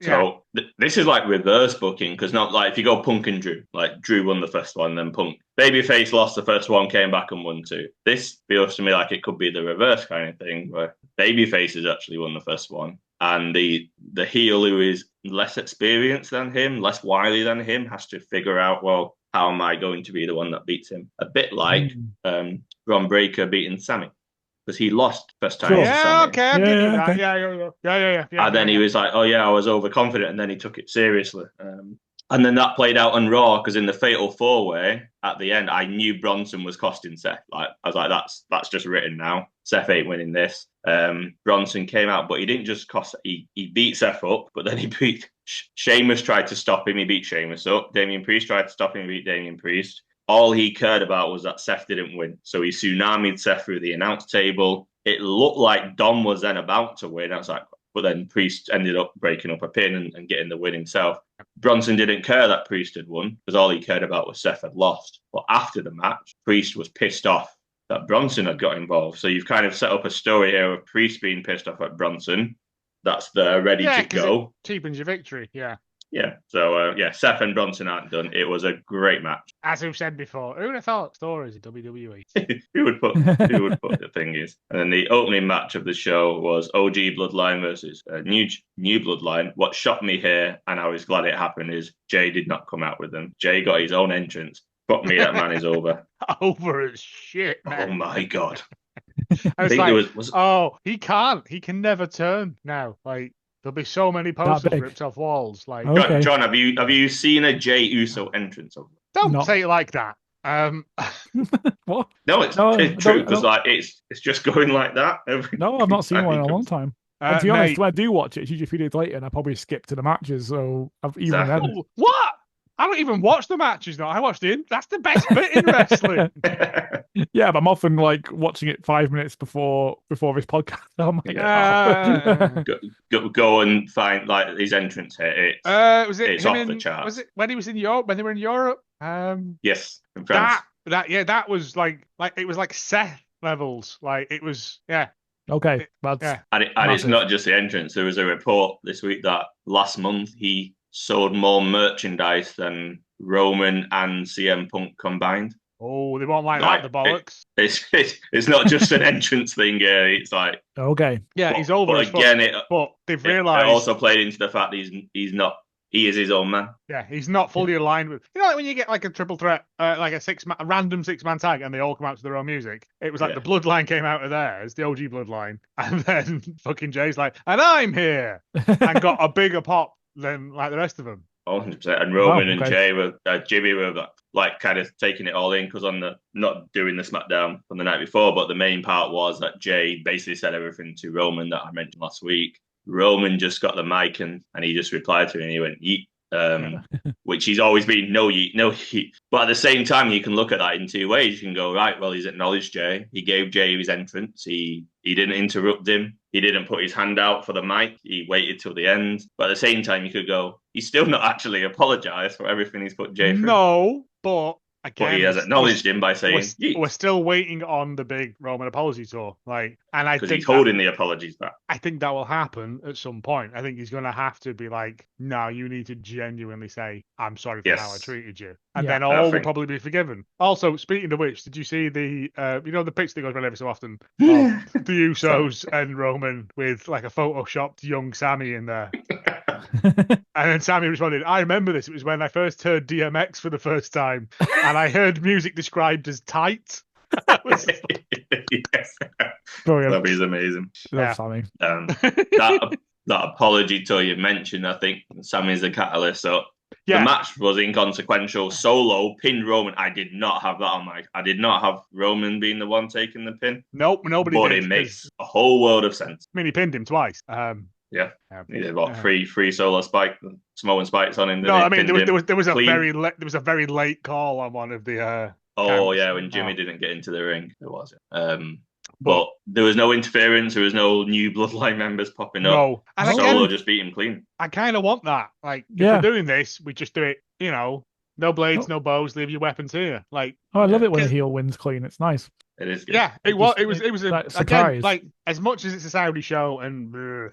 So this is like reverse booking because not like if you go Punk and Drew, like Drew won the first one, then Punk. Babyface lost the first one, came back and won two. This feels to me like it could be the reverse kind of thing where Babyface has actually won the first one, and the heel who is less experienced than him, less wily than him, has to figure out, well, how am I going to be the one that beats him? A bit like Bron Breakker beating Sami. Because he lost first time. Yeah, okay. Yeah. And then he was like, oh, yeah, I was overconfident. And then he took it seriously. And then that played out on Raw because in the Fatal 4-Way at the end, I knew Bronson was costing Seth. Like I was like, that's just written now. Seth ain't winning this. Bronson came out, but he didn't just cost. He beat Seth up, but then he beat Sheamus. Tried to stop him. He beat Sheamus up. Damian Priest tried to stop him. He beat Damian Priest. All he cared about was that Seth didn't win. So he tsunami'd Seth through the announce table. It looked like Dom was then about to win. I was like, but then Priest ended up breaking up a pin and getting the win himself. Bronson didn't care that Priest had won because all he cared about was Seth had lost. But after the match, Priest was pissed off that Bronson had got involved. So you've kind of set up a story here of Priest being pissed off at Bronson. That's ready to go. It cheapens your victory, yeah. Yeah, so Seth and Bronson aren't done. It was a great match. As we've said before, who would have thought stories in WWE? who would put the thing is? And then the opening match of the show was OG Bloodline versus new Bloodline. What shocked me here, and I was glad it happened, is Jay did not come out with them. Jay got his own entrance. Fuck me, that man is over. Over as shit, man. Oh my God. I was like, he can't. He can never turn now. Like, there'll be so many posters ripped off walls. Like, okay. John, have you seen a Jey Uso entrance? Don't say it like that. What? No, it's true because like it's just going like that. No, I've not seen one in a long time. And to be honest, when I do watch it, it's usually a few days later, and I probably skip to the matches. So I've even then. What? I don't even watch the matches now. I watch that's the best bit in wrestling. Yeah, but I'm often like watching it 5 minutes before this podcast. I'm like, go and find like his entrance here. It's off the charts. Was it when he was in Europe? When they were in Europe? Yes, in France. That was like it was like Seth levels. Like it was, yeah. Okay, and it's not just the entrance. There was a report this week that last month he sold more merchandise than Roman and CM Punk combined. Oh, they won't like that, the bollocks. It's not just an entrance thing. It's like okay, yeah, he's over. But again, but they've realised it also played into the fact he's not He is his own man. Yeah, he's not fully aligned with. You know, like when you get like a triple threat, like a random 6-man tag, and they all come out to their own music. It was like Yeah. the Bloodline came out of theirs, the OG Bloodline, and then fucking Jay's like, and I'm here, and got a bigger pop than like the rest of them. 100%. And Roman Wow, and okay. Jay were, Jimmy were like kind of taking it all in because on the not doing the SmackDown from the night before, but the main part was that Jay basically said everything to Roman that I mentioned last week. Roman just got the mic and he just replied to it and he went, yeet. Which he's always been no yeet, no yeet. But at the same time, you can look at that in two ways. You can go, right, well, he's acknowledged Jay. He gave Jay his entrance. He didn't interrupt him. He didn't put his hand out for the mic. He waited till the end. But at the same time, you could go, he's still not actually apologized for everything he's put Jay through. No, but again, But he has acknowledged him by saying, we're still waiting on the big Roman apology tour. Like, and I because think he's holding the apologies back. I think that will happen at some point. I think he's going to have to be like, no, you need to genuinely say, I'm sorry for how I treated you. And then all will probably be forgiven. Also, speaking of which, did you see the, the pitch that goes around every so often of the Usos and Roman with like a photoshopped young Sami in there? And then Sami responded, I remember this. It was when I first heard DMX for the first time and I heard music described as tight. Yes. Brilliant. That is amazing. Love Sami. That apology tour you mentioned, I think Sammy's the catalyst. So the match was inconsequential. Solo pinned Roman. I did not have that on my. I did not have Roman being the one taking the pin. Nope, nobody but did. It makes a whole world of sense. I mean, he pinned him twice. Yeah. He did what three solo Samoan spikes on him. No, I mean there was a very late call on one of the. When Jimmy didn't get into the ring, it was. But there was no interference. There was no new Bloodline members popping up. No, and Solo just beat him clean. I kind of want that. Like, if we're doing this, we just do it. No blades, no bows. Leave your weapons here. Like, I love it when a heel wins clean. It's nice. It is good. Yeah, it was a surprise. again, like as much as it's a Saudi show and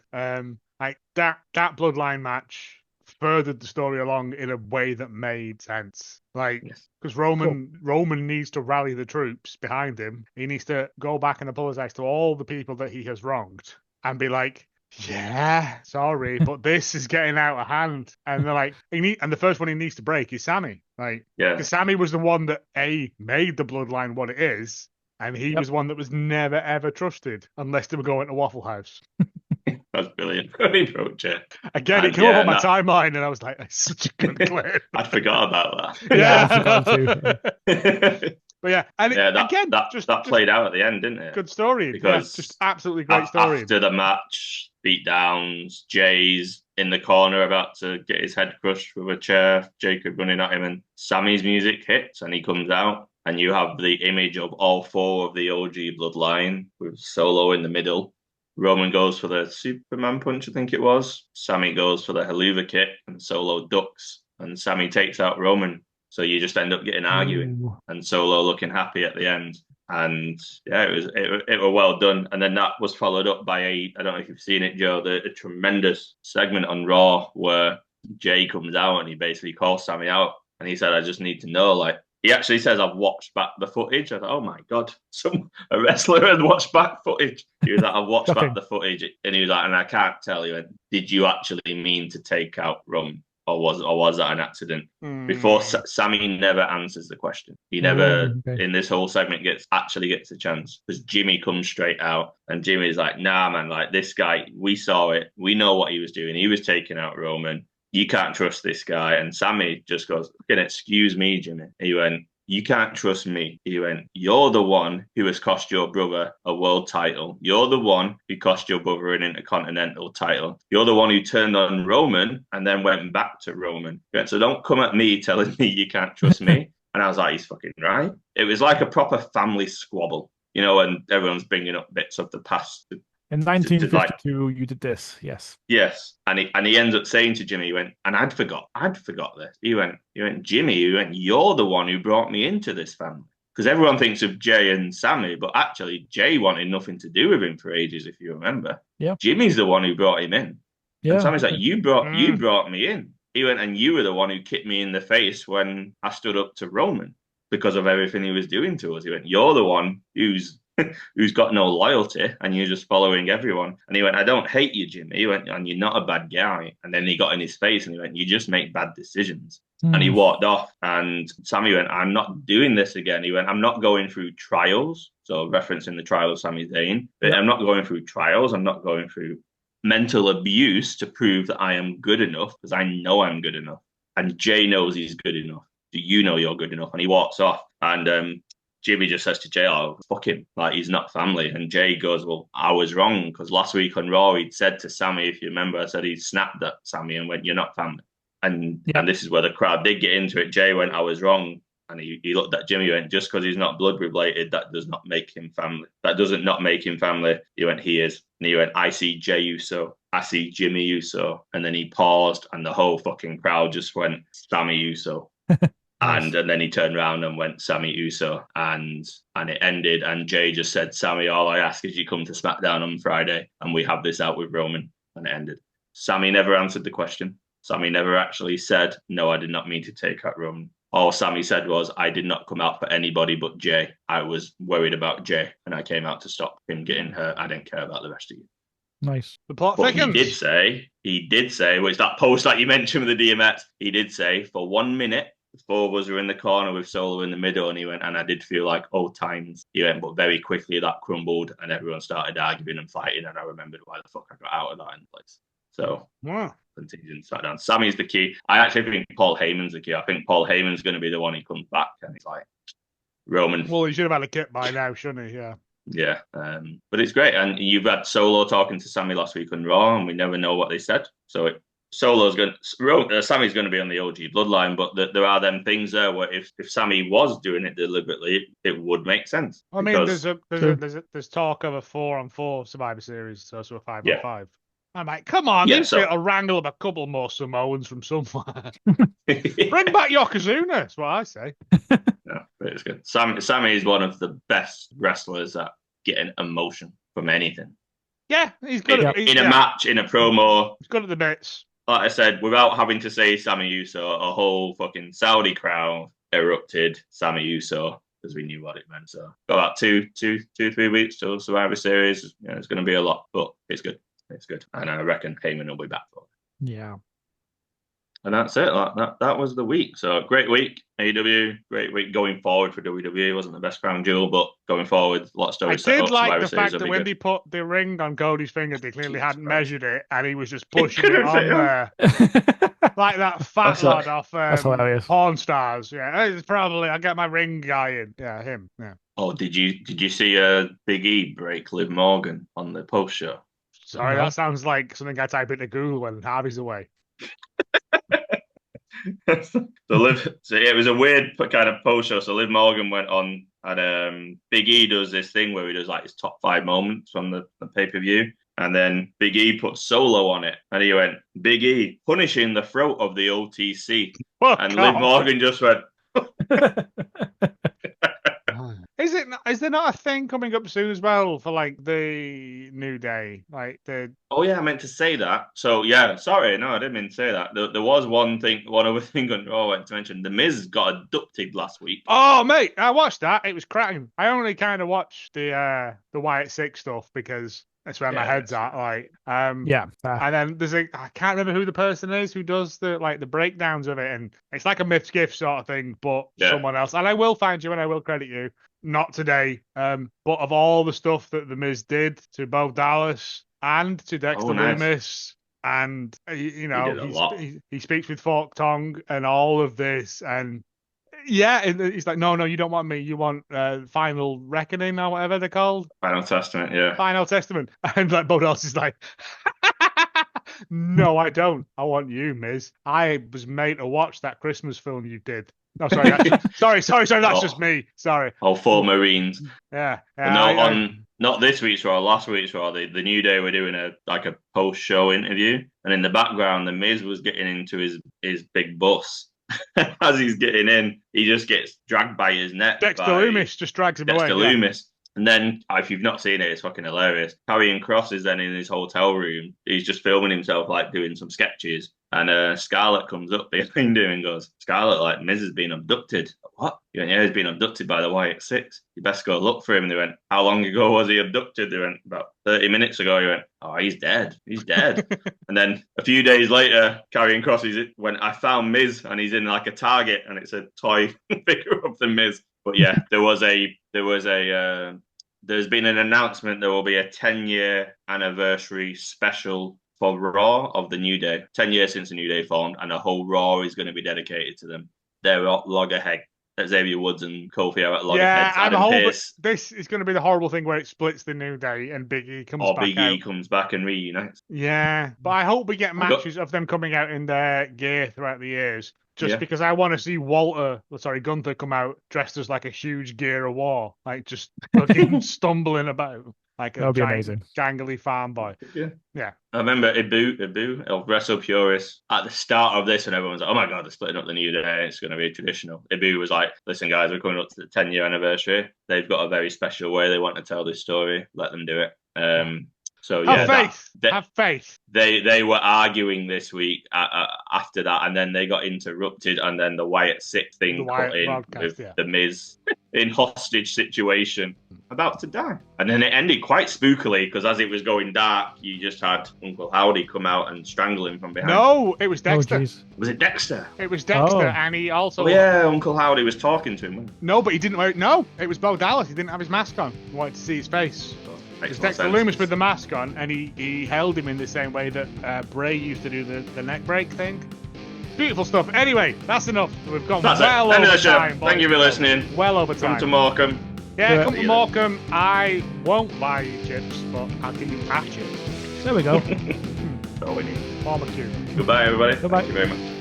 like that Bloodline match furthered the story along in a way that made sense. Like, because Roman needs to rally the troops behind him. He needs to go back and apologize to all the people that he has wronged and be like, yeah, sorry, but this is getting out of hand. And they're like, and the first one he needs to break is Sami. Like, because Sami was the one that made the Bloodline what it is, and he was one that was never ever trusted unless they were going to Waffle House. That's brilliant. Great approach. Again, it came up on my timeline, and I was like, "That's such a good clip." I forgot about that. Yeah, I forgot too. But yeah, and that played out at the end, didn't it? Good story, because just absolutely great story. After the match, beatdowns, Jay's in the corner about to get his head crushed with a chair, Jacob running at him, and Sammy's music hits, and he comes out, and you have the image of all four of the OG Bloodline with Solo in the middle. Roman goes for the Superman punch, I think it was. Sami goes for the Helluva Kick, and Solo ducks, and Sami takes out Roman. So you just end up getting arguing, and Solo looking happy at the end. And yeah, it was well done. And then that was followed up by I don't know if you've seen it, Joe, a tremendous segment on Raw where Jay comes out and he basically calls Sami out, and he said, "I just need to know, like." He actually says, "I've watched back the footage." I thought, "Oh my God, a wrestler had watched back footage." He was like, "I've watched back the footage," and he was like, "And I can't tell you. Did you actually mean to take out Roman, or was that an accident?" Before Sami never answers the question. He never in this whole segment gets a chance because Jimmy comes straight out, and Jimmy's like, "Nah, man, like this guy, we saw it. We know what he was doing. He was taking out Roman. You can't trust this guy." And Sami just goes, "Excuse me, Jimmy." He went, "You can't trust me." He went, "You're the one who has cost your brother a world title. You're the one who cost your brother an intercontinental title. You're the one who turned on Roman and then went back to Roman. He went, so don't come at me telling me you can't trust me." And I was like, he's fucking right. It was like a proper family squabble, and everyone's bringing up bits of the past. In 1952, you did this, yes. Yes, and he ends up saying to Jimmy, he went, and I'd forgot this. He went, Jimmy, you're the one who brought me into this family. Because everyone thinks of Jay and Sami, but actually Jay wanted nothing to do with him for ages, if you remember. Yeah. Jimmy's the one who brought him in. Yeah. And Sami's like, you brought me in. He went, and you were the one who kicked me in the face when I stood up to Roman because of everything he was doing to us. He went, you're the one who's who's got no loyalty and you're just following everyone. And he went, I don't hate you, Jimmy. He went, and you're not a bad guy. And then he got in his face and he went, you just make bad decisions. And he walked off. And Sami went, I'm not doing this again. He went, I'm not going through trials. So referencing the trial of Sami Zayn. But I'm not going through trials. I'm not going through mental abuse to prove that I am good enough, because I know I'm good enough. And Jay knows he's good enough. Do you know you're good enough? And he walks off. And Jimmy just says to Jay, oh, fuck him. Like, he's not family. And Jay goes, well, I was wrong, because last week on Raw, he'd said to Sami, if you remember, I said he snapped at Sami and went, you're not family. And this is where the crowd did get into it. Jay went, I was wrong. And he looked at Jimmy and went, just because he's not blood related, that does not make him family. That doesn't not make him family. He went, he is. And he went, I see Jay Uso. I see Jimmy Uso. And then he paused and the whole fucking crowd just went, Sami Uso. And then he turned around and went, Sami Uso. And it ended. And Jay just said, Sami, all I ask is you come to SmackDown on Friday and we have this out with Roman. And it ended. Sami never answered the question. Sami never actually said, no, I did not mean to take out Roman. All Sami said was, I did not come out for anybody but Jay. I was worried about Jay, and I came out to stop him getting hurt. I didn't care about the rest of you. Nice. The plot But thickens. he did say, which that post that you mentioned with the DMX, he did say, for 1 minute, the four of us were in the corner with Solo in the middle, and he went, and I did feel like old times. He went, but very quickly that crumbled, and everyone started arguing and fighting, and I remembered why the fuck I got out of that in place. So, continuing SmackDown. Sami's the key. I actually think Paul Heyman's the key. I think Paul Heyman's going to be the one who comes back, and he's like, Roman. Well, he should have had a kit by now, shouldn't he? Yeah. Yeah. But it's great. And you've had Solo talking to Sami last week on Raw, and we never know what they said. So Sami's going to be on the OG Bloodline, but there are them things there where if Sami was doing it deliberately, it would make sense. I mean, there's talk of a 4-on-4 Survivor Series, so a 5-on-5. I'm like, come on, this bit will wrangle up a couple more Samoans from somewhere. Bring back Yokozuna, that's what I say. Yeah, but it's good. Sami is one of the best wrestlers at getting emotion from anything. Yeah, he's good in a match, in a promo. He's good at the bits. Like I said, without having to say Sami Uso, a whole fucking Saudi crowd erupted Sami Uso because we knew what it meant. So got about 3 weeks till Survivor Series. You know, it's going to be a lot, but it's good. It's good. And I reckon Heyman will be back for it. Yeah. And that's it. That was the week. So great week, AEW. Great week going forward for WWE. It wasn't the best crown jewel, but going forward, a lot of stories. I did like the fact that when they put the ring on Cody's finger, they clearly hadn't measured it, and he was just pushing it on there. Like that fat lad off Porn Stars. Yeah, it's probably, I get my ring guy in. Yeah, him. Yeah. Oh, did you see Big E break Liv Morgan on the post show? Sorry, that sounds like something I type into Google when Harvey's away. So it was a weird kind of post show. So Liv Morgan went on, and Big E does this thing where he does like his top 5 moments from the pay-per-view. And then Big E put Solo on it, and he went, Big E punishing the throat of the OTC. And Liv Morgan just went, Is there not a thing coming up soon as well for like the New Day? Like the Oh yeah, I meant to say that. So yeah, sorry, no, I didn't mean to say that. There was one other thing on Raw I went to mention. The Miz got abducted last week. Oh mate, I watched that. It was cracking. I only kind of watched the Wyatt Six stuff because that's where my head's at. Like, and then there's I can't remember who the person is who does the breakdowns of it, and it's like a Myth's Gift sort of thing, but someone else. And I will find you and I will credit you. Not today, but of all the stuff that the Miz did to Bo Dallas and to Dexter Lumis, and he speaks with forked tongue and all of this, and he's like, no, you don't want me, you want Final Reckoning or whatever they're called. Final Testament, yeah. Final Testament, and like Bo Dallas is like, no, I don't. I want you, Miz. I was made to watch that Christmas film you did. No, sorry. Sorry. That's just me. Sorry. Oh, 4 Marines. Yeah. On not this week's Raw, last week's Raw, the New Day were doing a post-show interview, and in the background, the Miz was getting into his big bus. As he's getting in, he just gets dragged by his neck. Dexter Lumis just drags him away. Dexter Lumis. And then, if you've not seen it, it's fucking hilarious. Karrion Kross is then in his hotel room. He's just filming himself, like, doing some sketches. And Scarlett comes up behind him and goes, Scarlett, like, Miz has been abducted. What? He went, yeah, he's been abducted by the Wyatt Six. You best go look for him. And they went, how long ago was he abducted? They went, about 30 minutes ago. He went, oh, he's dead. He's dead. And then a few days later, Karrion Kross went, I found Miz, and he's in like a Target, and it's a toy figure of the Miz. But yeah, there's been an announcement there will be a 10-year anniversary special for Raw of the New Day. 10 years since the New Day formed, and a whole Raw is going to be dedicated to them. They're at loggerhead. Xavier Woods and Kofi are at loggerheads. Yeah, this is going to be the horrible thing where it splits the New Day and Big E comes back. Or Big E comes back and reunites. Yeah, but I hope we get matches of them coming out in their gear throughout the years. Because I want to see Gunther come out dressed as like a huge gear of war, like just fucking stumbling about like a amazing gangly farm boy. Yeah. I remember Ibu of Wrestle Purist at the start of this, and everyone's like, "Oh my god, they're splitting up the New Day. It's going to be traditional." Ibu was like, "Listen, guys, we're coming up to the 10-year anniversary. They've got a very special way they want to tell this story. Let them do it." So yeah, have faith. They were arguing this week after that, and then they got interrupted, and then the Wyatt Six thing cut in with the Miz in hostage situation, about to die, and then it ended quite spookily because as it was going dark, you just had Uncle Howdy come out and strangle him from behind. No, it was Dexter. Was it Dexter? It was Dexter, and he also. Oh yeah, Uncle Howdy was talking to him. No, but he didn't wear it. No, it was Bo Dallas. He didn't have his mask on. He wanted to see his face. It's Dexter Lumis with the mask on, and he held him in the same way that Bray used to do the neck break thing. Beautiful stuff. Anyway, that's enough. We've gone well over time. Thank you for listening. Well over time. Come to Morecambe. Yeah, come to Morecambe. I won't buy you chips, but I'll give you a chip. There we go. That's all we need. Barbecue. Goodbye, everybody. Goodbye. Thank you very much.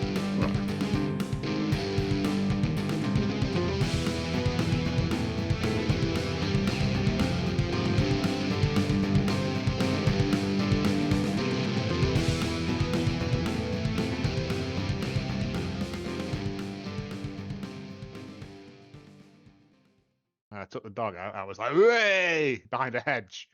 I took the dog out. I was like, "Way!" behind a hedge.